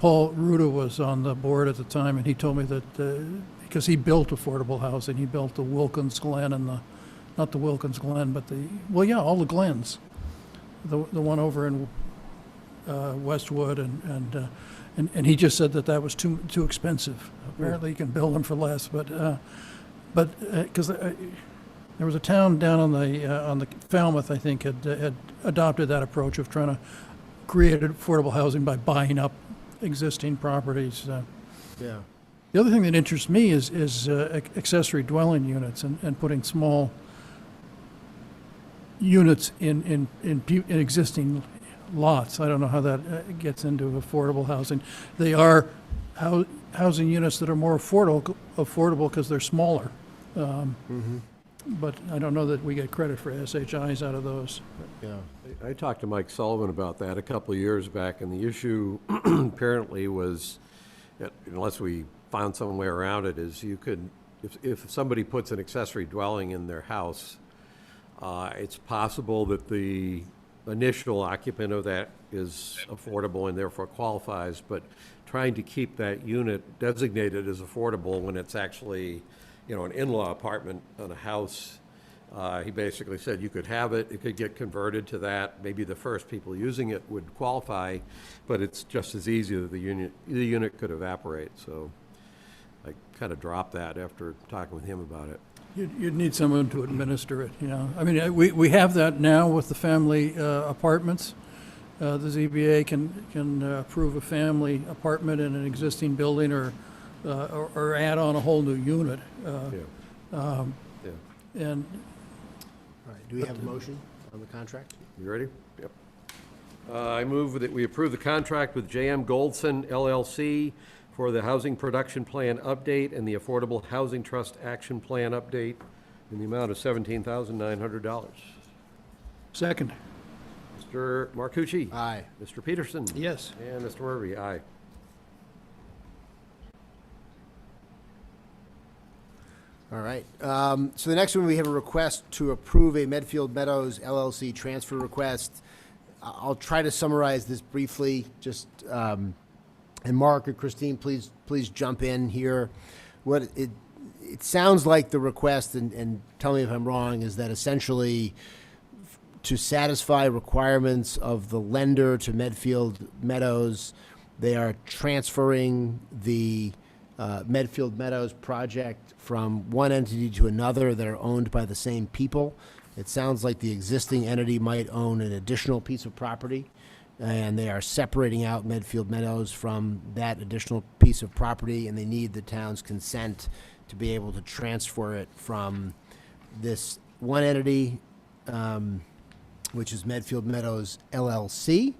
Paul Ruda was on the board at the time, and he told me that because he built affordable housing, he built the Wilkins Glen and not the Wilkins Glen, but all the Glens. The one over in Westwood, and he just said that was too expensive. Apparently, you can build them for less, but because there was a town down on the Falmouth, I think, had adopted that approach of trying to create affordable housing by buying up existing properties. Yeah. The other thing that interests me is accessory dwelling units and putting small units in existing lots. I don't know how that gets into affordable housing. They are housing units that are more affordable because they're smaller. But I don't know that we get credit for SHIs out of those. Yeah. I talked to Mike Sullivan about that a couple of years back, and the issue apparently was, unless we found some way around it, is you could, if somebody puts an accessory dwelling in their house, It's possible that the initial occupant of that is affordable and therefore qualifies, but trying to keep that unit designated as affordable when it's actually, an in-law apartment on a house, he basically said you could have it, it could get converted to that, maybe the first people using it would qualify, but it's just as easy that the unit could evaporate, so I kind of dropped that after talking with him about it. You'd need someone to administer it, I mean, we have that now with the family apartments. The ZBA can approve a family apartment in an existing building or add on a whole new unit. Yeah. And All right, do we have a motion on the contract? You ready? Yep. I move that we approve the contract with JM Goldson LLC for the Housing Production Plan Update and the Affordable Housing Trust Action Plan Update in the amount of $17,900. second, Mr. Marcucci? Aye. Mr. Peterson? yes. And Mr. Murphy, aye. All right. So the next one, we have a request to approve a Medfield Meadows LLC transfer request. I'll try to summarize this briefly, just, and Mark or Christine, please jump in here. What it sounds like the request, and tell me if I'm wrong, is that essentially to satisfy requirements of the lender to Medfield Meadows, they are transferring the Medfield Meadows project from one entity to another that are owned by the same people. It sounds like the existing entity might own an additional piece of property, and they are separating out Medfield Meadows from that additional piece of property, and they need the town's consent to be able to transfer it from this one entity, which is Medfield Meadows LLC,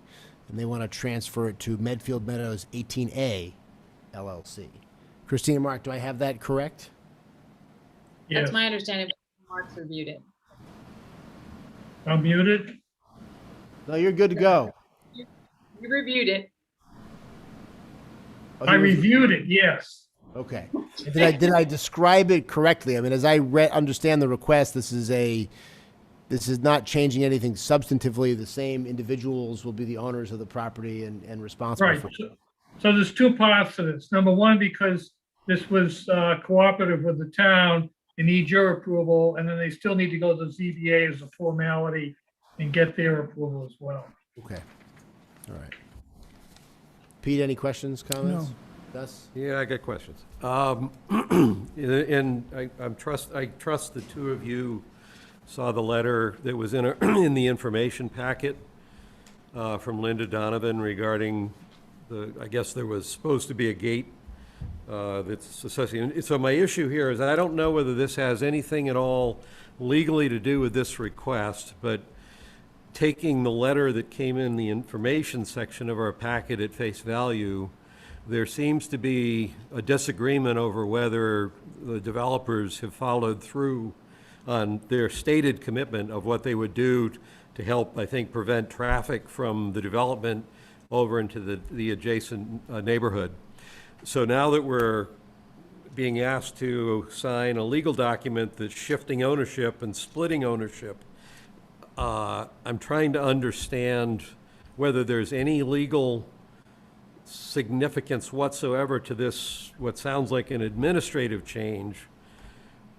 and they want to transfer it to Medfield Meadows 18A LLC. Christine and Mark, do I have that correct? Yes, That's my understanding. Mark's reviewed it. I'm muted. No, you're good to go. You reviewed it. Oh, I reviewed it, yes. Okay. Did I describe it correctly? I mean, as I understand the request, this is not changing anything substantively. The same individuals will be the owners of the property and responsible Right. for it. So there's two parts to this. Number one, because this was cooperative with the town, they need your approval, and then they still need to go to the ZBA as a formality and get their approval as well. Okay. All right. Pete, any questions, comments? No. Gus? Yeah, I got questions. And I trust the two of you saw the letter that was in the information packet from Linda Donovan regarding I guess there was supposed to be a gate that's associated. So my issue here is I don't know whether this has anything at all legally to do with this request, but taking the letter that came in the information section of our packet at face value, there seems to be a disagreement over whether the developers have followed through on their stated commitment of what they would do to help, I think, prevent traffic from the development over into the adjacent neighborhood. So now that we're being asked to sign a legal document that's shifting ownership and splitting ownership, I'm trying to understand whether there's any legal significance whatsoever to this, what sounds like an administrative change,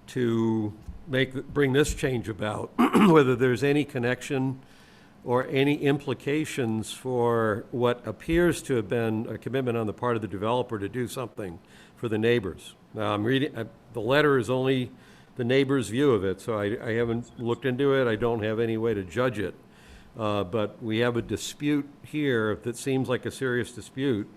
to bring this change about, whether there's any connection or any implications for what appears to have been a commitment on the part of the developer to do something for the neighbors. Now, I'm reading, the letter is only the neighbor's view of it, so I haven't looked into it. I don't have any way to judge it. But we have a dispute here that seems like a serious dispute.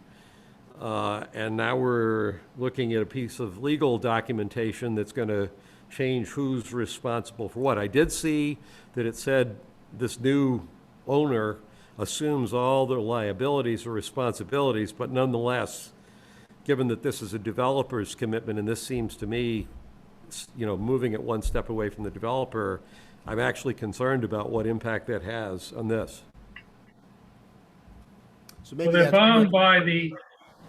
And now we're looking at a piece of legal documentation that's going to change who's responsible for what. I did see that it said this new owner assumes all the liabilities or responsibilities, but nonetheless, given that this is a developer's commitment, and this seems to me, moving it one step away from the developer, I'm actually concerned about what impact that has on this. So Well, maybe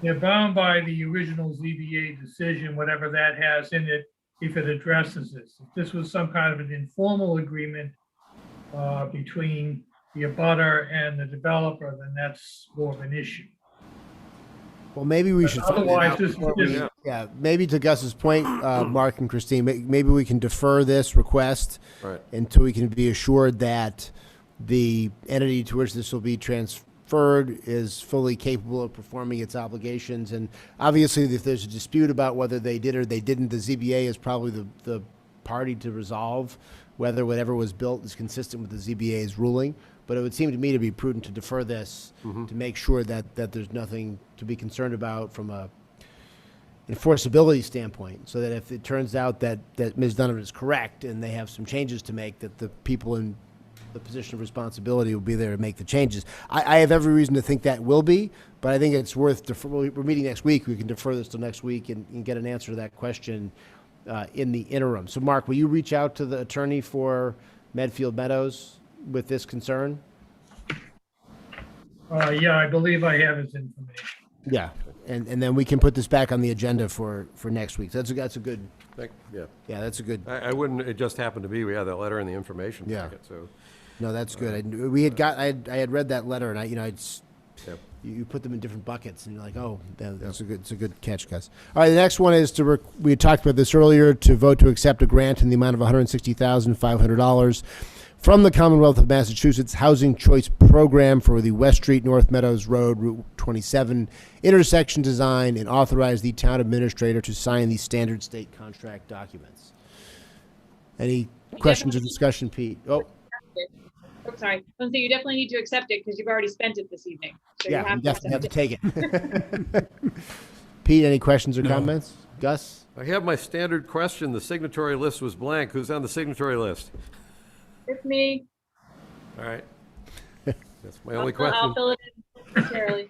they're bound by the original ZBA decision, whatever that has in it, if it addresses this. If this was some kind of an informal agreement between the abutter and the developer, then that's more of an issue. Well, maybe we should. find that Otherwise, out this is before we- just- Yeah, maybe to Gus's point, Mark and Christine, maybe we can defer this request Right. until we can be assured that the entity to which this will be transferred is fully capable of performing its obligations. And obviously, if there's a dispute about whether they did or they didn't, the ZBA is probably the party to resolve whether whatever was built is consistent with the ZBA's ruling. But it would seem to me to be prudent to defer this to make sure that there's nothing to be concerned about from a enforceability standpoint, so that if it turns out that Ms. Donovan is correct and they have some changes to make, that the people in the position of responsibility will be there to make the changes. I have every reason to think that will be, but I think it's worth, we're meeting next week, we can defer this till next week and get an answer to that question in the interim. So Mark, will you reach out to the attorney for Medfield Meadows with this concern? Yeah, I believe I have his information. Yeah, and then we can put this back on the agenda for next week. That's a good, Yeah. yeah, that's a good, I wouldn't, it just happened to be, we had that letter in the information Yeah. packet, so. no, that's good. I had read that letter and Yep. you put them in different buckets and you're like, oh, it's a good catch, guys. All right, the next one is we had talked about this earlier, to vote to accept a grant in the amount of $160,500 from the Commonwealth of Massachusetts Housing Choice Program for the West Street, North Meadows Road, Route 27 intersection design, and authorize the town administrator to sign the standard state contract documents. Any questions or discussion, Pete? Oh, Oh, sorry. So you definitely need to accept it because you've already spent it this evening. So you yeah, have we to definitely have to accept take it. Pete, any questions or comments? Gus? I have my standard question. The signatory list was blank. Who's on the signatory list? It's me. All right. That's my only I'll question. fill it in momentarily.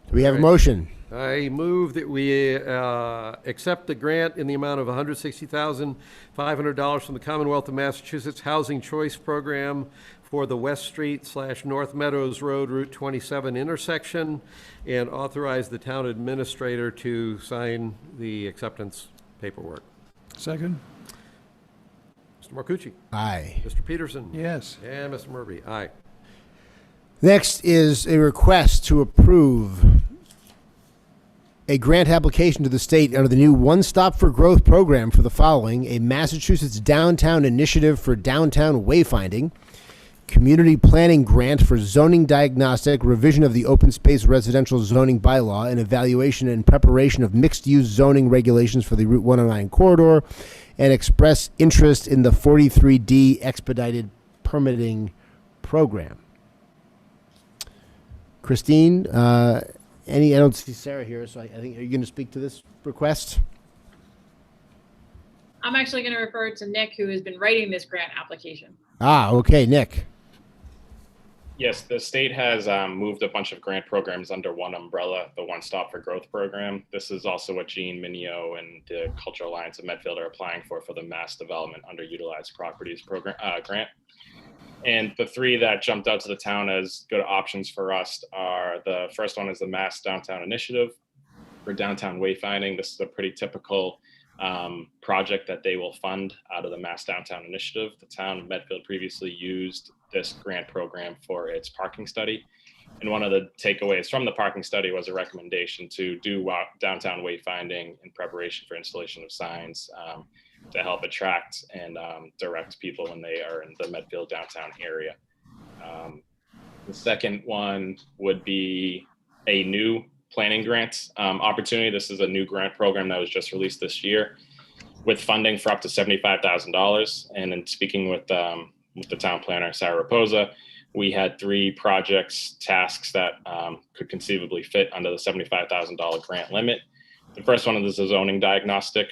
Do we have a Right. motion? I move that we accept the grant in the amount of $160,500 from the Commonwealth of Massachusetts Housing Choice Program for the West Street / North Meadows Road, Route 27 intersection, and authorize the town administrator to sign the acceptance paperwork. Second? Mr. Marcucci? Aye. Mr. Peterson? Yes. And Mr. Murphy? Aye. Next is a request to approve a grant application to the state under the new One Stop for Growth program for the following: a Massachusetts Downtown Initiative for Downtown Wayfinding, Community Planning Grant for Zoning Diagnostic, revision of the Open Space Residential Zoning Bylaw, and evaluation and preparation of mixed-use zoning regulations for the Route 109 corridor, and express interest in the 43D expedited permitting program. Christine, I don't see Sarah here, so I think, are you going to speak to this request? I'm actually going to refer to Nick, who has been writing this grant application. Ah, okay, Nick. Yes, the state has moved a bunch of grant programs under one umbrella, the One Stop for Growth program. This is also what Gene Mineo and the Cultural Alliance of Medfield are applying for the Mass Development Underutilized Properties program grant. And the three that jumped out to the town as good options for us are, the first one is the Mass Downtown Initiative for downtown wayfinding. This is a pretty typical project that they will fund out of the Mass Downtown Initiative. The town of Medfield previously used this grant program for its parking study. And one of the takeaways from the parking study was a recommendation to do downtown wayfinding in preparation for installation of signs to help attract and direct people when they are in the Medfield downtown area. The second one would be a new planning grant opportunity. This is a new grant program that was just released this year with funding for up to $75,000. And in speaking with the town planner, Sarah Raposa, we had 3 projects, tasks that could conceivably fit under the $75,000 grant limit. The first one is a zoning diagnostic,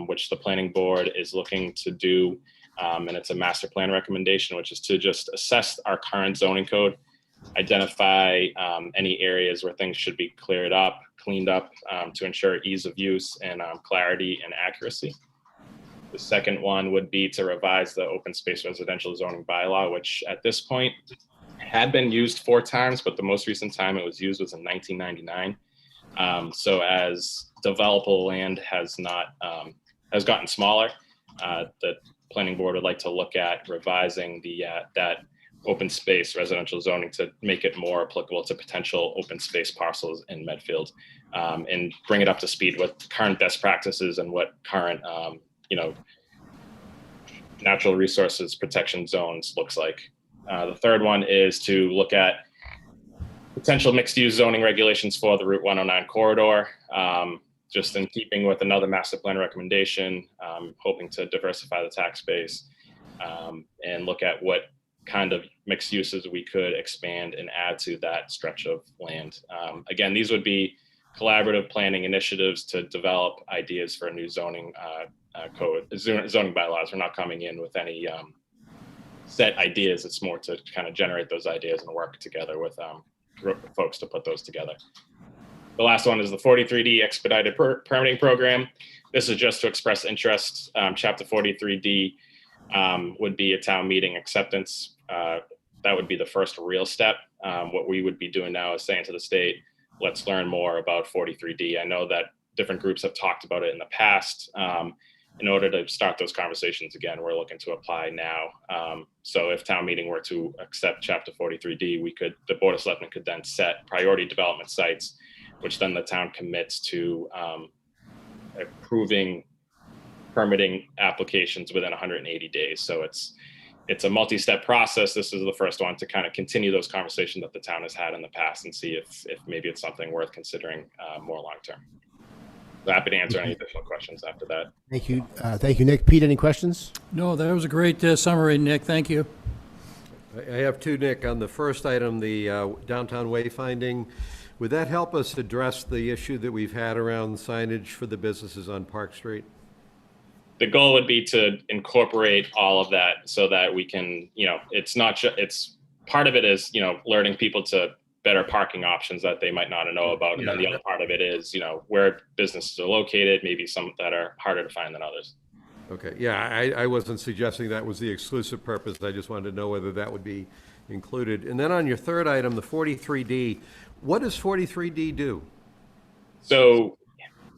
which the planning board is looking to do, and it's a master plan recommendation, which is to just assess our current zoning code, identify any areas where things should be cleaned up, to ensure ease of use and clarity and accuracy. The second one would be to revise the open space residential zoning bylaw, which at this point had been used 4 times, but the most recent time it was used was in 1999. So as developable land has gotten smaller, the planning board would like to look at revising that open space residential zoning to make it more applicable to potential open space parcels in Medfield, and bring it up to speed with current best practices and what current, natural resources protection zones looks like. The third one is to look at potential mixed-use zoning regulations for the Route 109 corridor, just in keeping with another master plan recommendation, hoping to diversify the tax base, and look at what kind of mixed uses we could expand and add to that stretch of land. Again, these would be collaborative planning initiatives to develop ideas for a new zoning code, zoning bylaws. We're not coming in with any set ideas. It's more to kind of generate those ideas and work together with folks to put those together. The last one is the 43D expedited permitting program. This is just to express interest. Chapter 43D would be a town meeting acceptance. That would be the first real step. What we would be doing now is saying to the state, let's learn more about 43D. I know that different groups have talked about it in the past. In order to start those conversations again, we're looking to apply now. So if town meeting were to accept Chapter 43D, the Board of Selectmen could then set priority development sites, which then the town commits to approving permitting applications within 180 days. So it's a multi-step process. This is the first one to kind of continue those conversations that the town has had in the past and see if maybe it's something worth considering more long-term. Happy to answer any additional questions after that. Thank you. Thank you, Nick. Pete, any questions? No, that was a great summary, Nick. Thank you. I have two, Nick. On the first item, the downtown wayfinding, would that help us address the issue that we've had around signage for the businesses on Park Street? The goal would be to incorporate all of that so that we can, it's not just, it's part of it is, alerting people to better parking options that they might not know about. And then the other part of it is, where businesses are located, maybe some that are harder to find than others. Okay, yeah, I wasn't suggesting that was the exclusive purpose. I just wanted to know whether that would be included. And then on your third item, the 43D, what does 43D do? So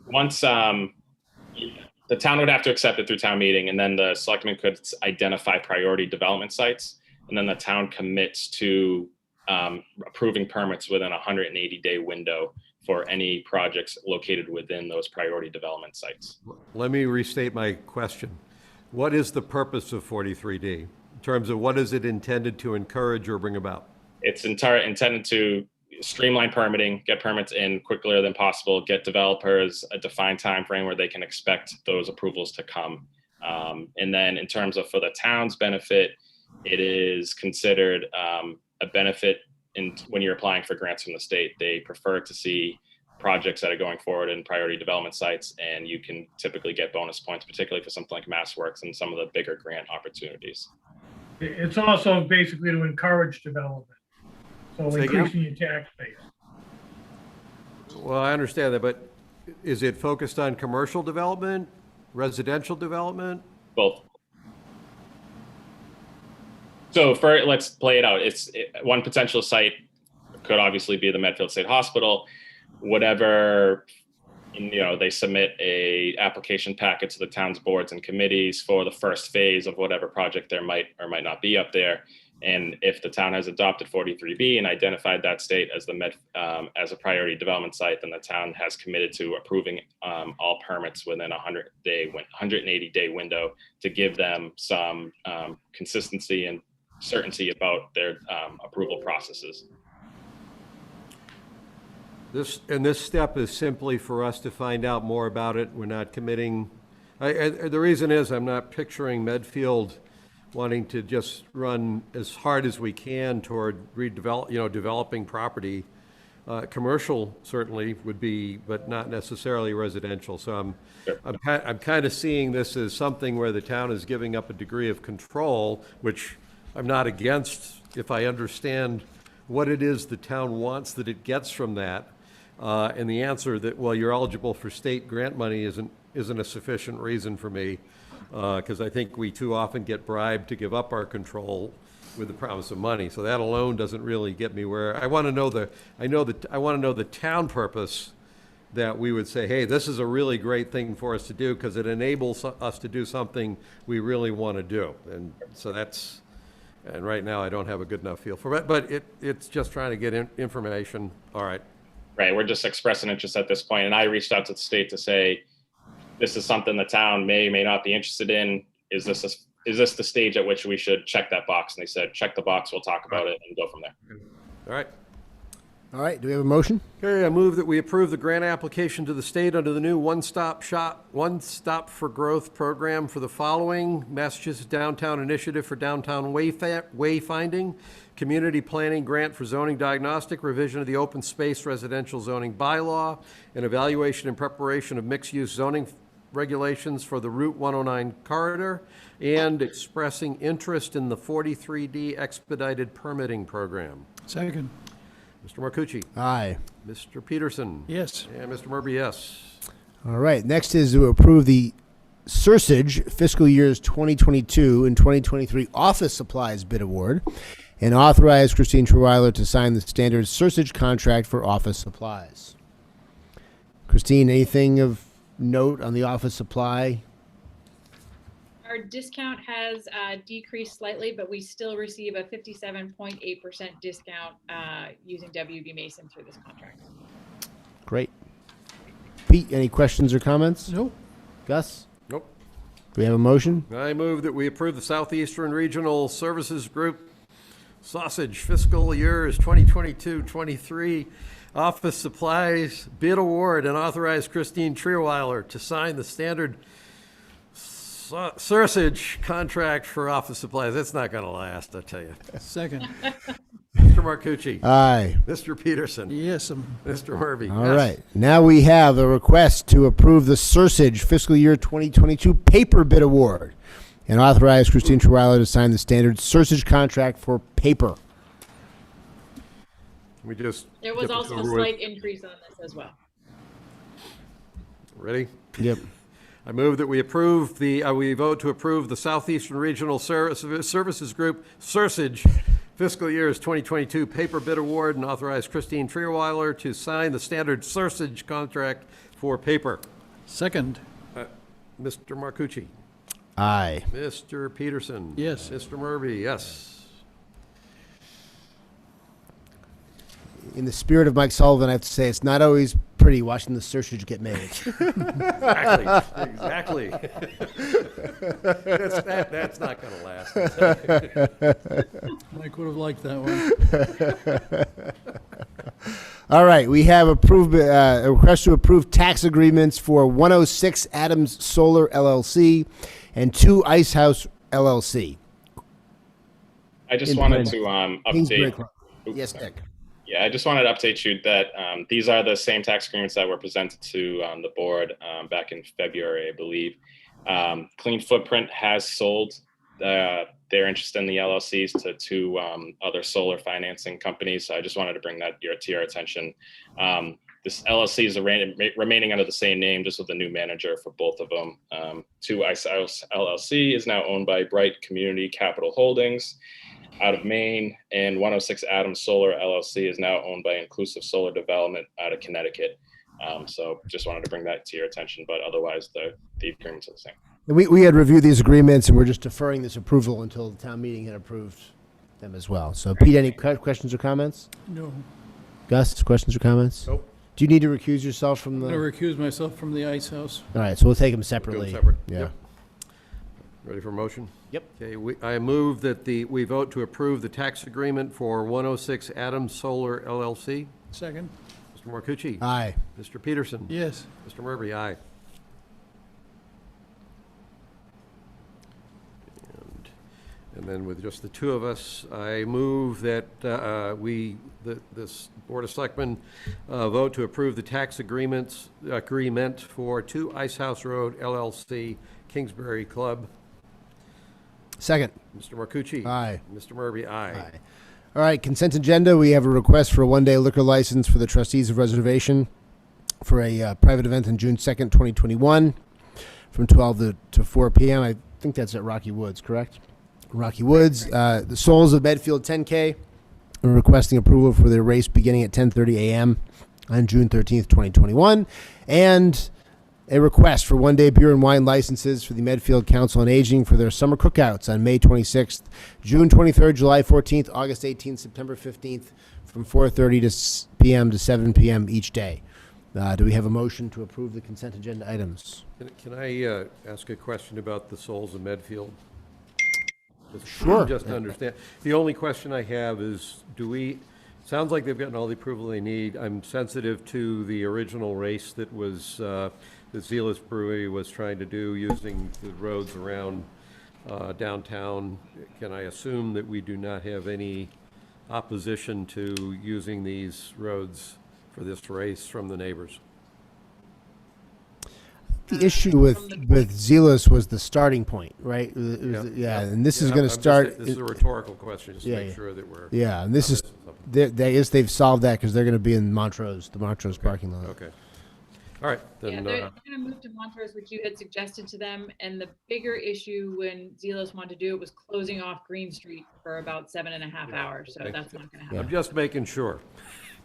once the town would have to accept it through town meeting, and then the selectmen could identify priority development sites, and then the town commits to approving permits within a 180-day window for any projects located within those priority development sites. Let me restate my question. What is the purpose of 43D in terms of what is it intended to encourage or bring about? It's intended to streamline permitting, get permits in quicker than possible, get developers a defined time frame where they can expect those approvals to come. And then in terms of for the town's benefit, it is considered a benefit when you're applying for grants from the state. They prefer to see projects that are going forward in priority development sites, and you can typically get bonus points, particularly for something like MassWorks and some of the bigger grant opportunities. It's also basically to encourage development. So increasing your tax base. Well, I understand that, but is it focused on commercial development, residential development? Both. So let's play it out. One potential site could obviously be the Medfield State Hospital. Whatever, they submit a application packet to the town's boards and committees for the first phase of whatever project there might or might not be up there. And if the town has adopted 43B and identified that state as as a priority development site, then the town has committed to approving all permits within a 180-day window to give them some consistency and certainty about their approval processes. This step is simply for us to find out more about it. We're not committing. The reason is I'm not picturing Medfield wanting to just run as hard as we can toward developing property. Commercial certainly would be, but not necessarily residential. So I'm kind of seeing this as something where the town is giving up a degree of control, which I'm not against if I understand what it is the town wants that it gets from that. And the answer that, well, you're eligible for state grant money isn't a sufficient reason for me. Because I think we too often get bribed to give up our control with the promise of money. So that alone doesn't really get me where I want to know I want to know the town purpose that we would say, hey, this is a really great thing for us to do because it enables us to do something we really want to do. And so that's, and right now I don't have a good enough feel for it, but it's just trying to get information. All right. Right, we're just expressing interest at this point, and I reached out to the state to say, this is something the town may not be interested in. Is this the stage at which we should check that box? And they said, check the box, we'll talk about it and go from there. All right. All right, do we have a motion? Okay, I move that we approve the grant application to the state under the new One Stop for Growth program for the following: Massachusetts Downtown Initiative for Downtown Wayfinding, Community Planning Grant for Zoning Diagnostic, Revision of the Open Space Residential Zoning Bylaw, and Evaluation and Preparation of Mixed-Use Zoning Regulations for the Route 109 Corridor, and expressing interest in the 43D Expedited Permitting Program. Second. Mr. Marcucci? Aye. Mr. Peterson? Yes. And Mr. Murby, yes. All right, next is to approve the Sursage fiscal years 2022 and 2023 office supplies bid award and authorize Christine Truweiler to sign the standard Sursage contract for office supplies. Christine, anything of note on the office supply? Our discount has decreased slightly, but we still receive a 57.8% discount using WB Mason through this contract. Great. Pete, any questions or comments? Nope. Gus? Nope. Do we have a motion? I move that we approve the Southeastern Regional Services Group Sausage fiscal years 2022-23 office supplies bid award and authorize Christine Truweiler to sign the standard Sursage contract for office supplies. It's not going to last, I tell you. Second. Mr. Marcucci? Aye. Mr. Peterson? Yes. Mr. Murby? All right. Now we have a request to approve the Sursage fiscal year 2022 paper bid award and authorize Christine Truweiler to sign the standard Sursage contract for paper. We just. There was get this also a over with. slight increase on this as well. Ready? Yep. I move that we vote to approve the Southeastern Regional Services Group Sursage fiscal years 2022 paper bid award and authorize Christine Truweiler to sign the standard Sursage contract for paper. Second. Mr. Marcucci? Aye. Mr. Peterson? Yes. Mr. Murby, yes. In the spirit of Mike Sullivan, I have to say it's not always pretty watching the Sursage get made. Exactly. That's not going to last. Mike would have liked that one. All right, we have a request to approve tax agreements for 106 Adams Solar LLC and 2 Ice House LLC. I just In wanted to Kingsbury update. Club. Yes, Nick. Yeah, I just wanted to update you that these are the same tax agreements that were presented to the board back in February, I believe. Clean Footprint has sold their interest in the LLCs to 2 other solar financing companies. So I just wanted to bring that to your attention. This LLC is remaining under the same name, just with a new manager for both of them. 2 Ice House LLC is now owned by Bright Community Capital Holdings out of Maine, and 106 Adams Solar LLC is now owned by Inclusive Solar Development out of Connecticut. So just wanted to bring that to your attention, but otherwise the agreements are the same. We had reviewed these agreements, and we're just deferring this approval until the town meeting had approved them as well. So, Pete, any questions or comments? No. Gus, questions or comments? Nope. Do you need to recuse yourself from the? I'm going to recuse myself from the Ice House. All right, so we'll take them Do separately. them separate. Yeah. Yep. Ready for a motion? Yep. Okay, I move that we vote to approve the tax agreement for 106 Adams Solar LLC. Second. Mr. Marcucci? Aye. Mr. Peterson? Yes. Mr. Murby, aye. And then with just the 2 of us, I move that this Board of Selectmen vote to approve the tax agreement for 2 Ice House Road LLC, Kingsbury Club. Second. Mr. Marcucci? Aye. Mr. Murby, aye. Aye. All right, consent agenda. We have a request for a 1-day liquor license for the trustees of reservation for a private event on June 2nd, 2021 from 12 to 4 p.m. I think that's at Rocky Woods, correct? Rocky Woods. The Souls of Medfield 10K are requesting approval for their race beginning at 10:30 a.m. on June 13th, 2021, and a request for one-day beer and wine licenses for the Medfield Council on Aging for their summer cookouts on May 26th, June 23rd, July 14th, August 18th, September 15th, from 4:30 p.m. to 7 p.m. each day. Do we have a motion to approve the consent agenda items? Can I ask a question about the Souls of Medfield? Sure. Just to understand. The only question I have is, sounds like they've gotten all the approval they need. I'm sensitive to the original race that was, that Zealous Brewery was trying to do using the roads around downtown. Can I assume that we do not have any opposition to using these roads for this race from the neighbors? The issue with Zealous was the starting point, right? And this is going to start. This is a rhetorical question, just to make sure that we're. Yeah, and this is, they've solved that because they're going to be in Montrose, the Montrose parking lot. Okay. All right. Yeah, Then, they're going to move to Montrose, which you had suggested to them. And the bigger issue when Zelos wanted to do it was closing off Green Street for about 7.5 hours. So that's not going to happen. I'm just making sure.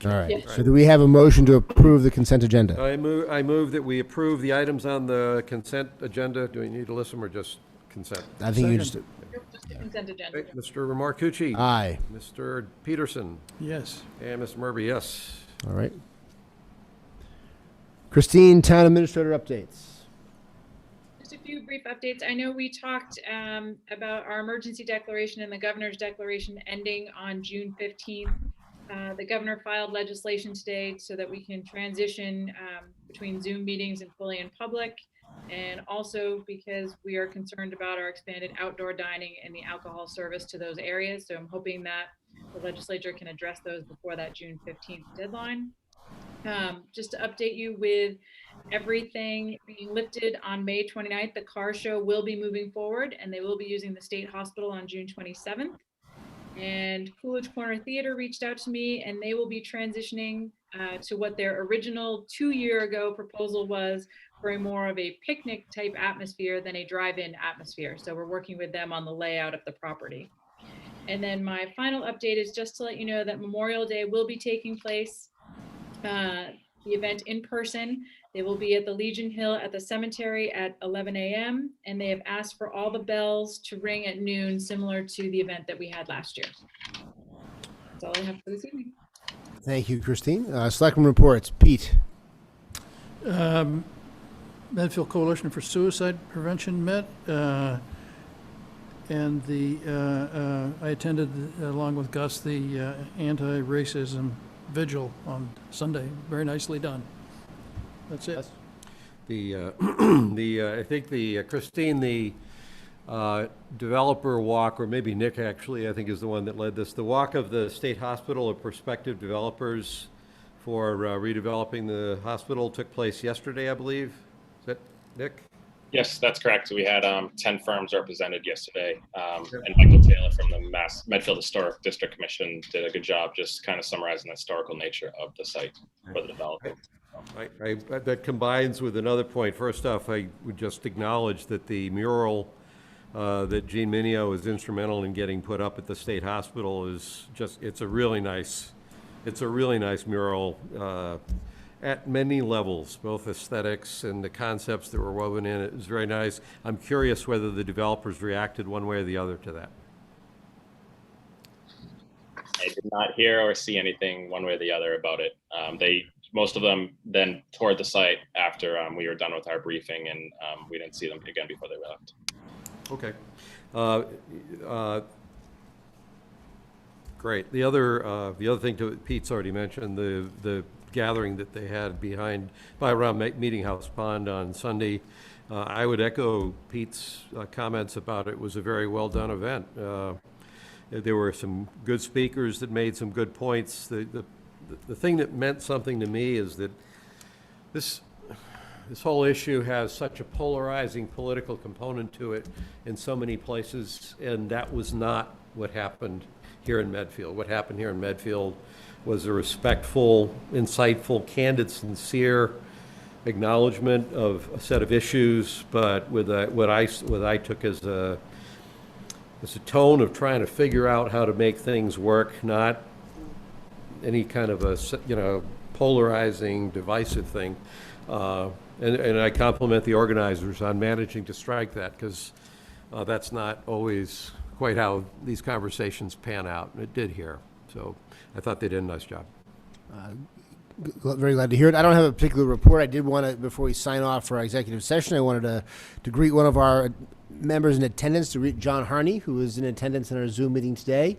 All right. Yeah. So do we have a motion to approve the consent agenda? I move that we approve the items on the consent agenda. Do we need to list them or just consent? I think you just. Just the consent agenda. Okay, Mr. Marcucci. Aye. Mr. Peterson. Yes. And Mr. Murby, yes. All right. Christine, Town Administrator updates. Just a few brief updates. I know we talked about our emergency declaration and the governor's declaration ending on June 15th. The governor filed legislation today so that we can transition between Zoom meetings and fully in public. And also because we are concerned about our expanded outdoor dining and the alcohol service to those areas. So I'm hoping that the legislature can address those before that June 15th deadline. Just to update you with everything being lifted on May 29th, the car show will be moving forward and they will be using the state hospital on June 27th. And Coolidge Corner Theater reached out to me and they will be transitioning to what their original 2-year ago proposal was for a more of a picnic type atmosphere than a drive-in atmosphere. So we're working with them on the layout of the property. And then my final update is just to let you know that Memorial Day will be taking place. The event in person. They will be at the Legion Hill at the cemetery at 11 a.m. And they have asked for all the bells to ring at noon, similar to the event that we had last year. That's all I have for this evening. Thank you, Christine. Selectmen reports. Pete. Medfield Coalition for Suicide Prevention met. And I attended, along with Gus, the anti-racism vigil on Sunday. Very nicely done. That's it. I think Christine, the developer walk, or maybe Nick actually, I think is the one that led this. The walk of the state hospital of prospective developers for redeveloping the hospital took place yesterday, I believe. Is that Nick? Yes, that's correct. We had 10 firms represented yesterday, and Michael Taylor from the Medfield Historic District Commission did a good job just kind of summarizing the historical nature of the site for the developer. That combines with another point. First off, I would just acknowledge that the mural that Gene Minio is instrumental in getting put up at the state hospital is just, it's a really nice mural at many levels, both aesthetics and the concepts that were woven in it. It was very nice. I'm curious whether the developers reacted one way or the other to that. I did not hear or see anything one way or the other about it. Most of them then toured the site after we were done with our briefing, and we didn't see them again before they left. Okay. Great. The other thing Pete's already mentioned, the gathering that they had around Meeting House Pond on Sunday. I would echo Pete's comments about it was a very well done event. There were some good speakers that made some good points. The thing that meant something to me is that this whole issue has such a polarizing political component to it in so many places, and that was not what happened here in Medfield. What happened here in Medfield was a respectful, insightful, candid, sincere acknowledgement of a set of issues, but with what I took as a tone of trying to figure out how to make things work, not any kind of polarizing, divisive thing. And I compliment the organizers on managing to strike that, because that's not always quite how these conversations pan out. And it did here. So I thought they did a nice job. Very glad to hear it. I don't have a particular report. I did want to, before we sign off for our executive session, I wanted to greet one of our members in attendance, to greet John Harney, who is in attendance in our Zoom meeting today.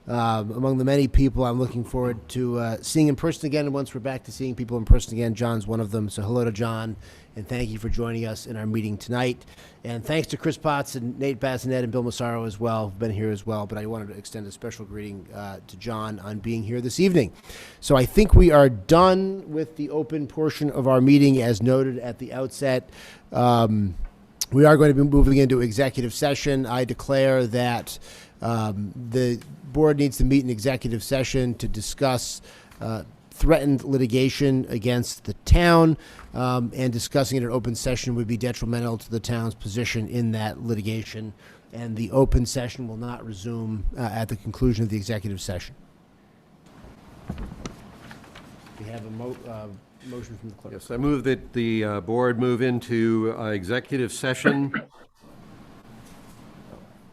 Among the many people I'm looking forward to seeing in person again, and once we're back to seeing people in person again, John's one of them. So hello to John, and thank you for joining us in our meeting tonight. And thanks to Chris Potts and Nate Bassinet and Bill Massaro as well, who've been here as well. But I wanted to extend a special greeting to John on being here this evening. So I think we are done with the open portion of our meeting, as noted at the outset. We are going to be moving into executive session. I declare that the board needs to meet in executive session to discuss threatened litigation against the town, and discussing it in open session would be detrimental to the town's position in that litigation, and the open session will not resume at the conclusion of the executive session. We have a motion from the clerk. Yes, I move that the board move into executive session.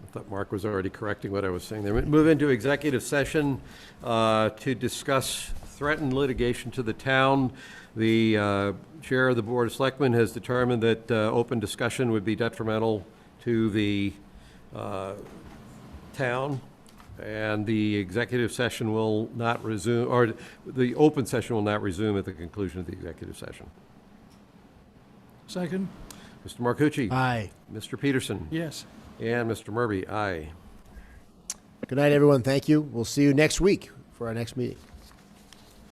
I thought Mark was already correcting what I was saying there. Move into executive session to discuss threatened litigation to the town. The chair of the Board of Selectmen has determined that open discussion would be detrimental to the town, and the executive session will not resume, or the open session will not resume at the conclusion of the executive session. Second? Mr. Marcucci? Aye. Mr. Peterson? Yes. And Mr. Murby, aye. Good night, everyone. Thank you. We'll see you next week for our next meeting.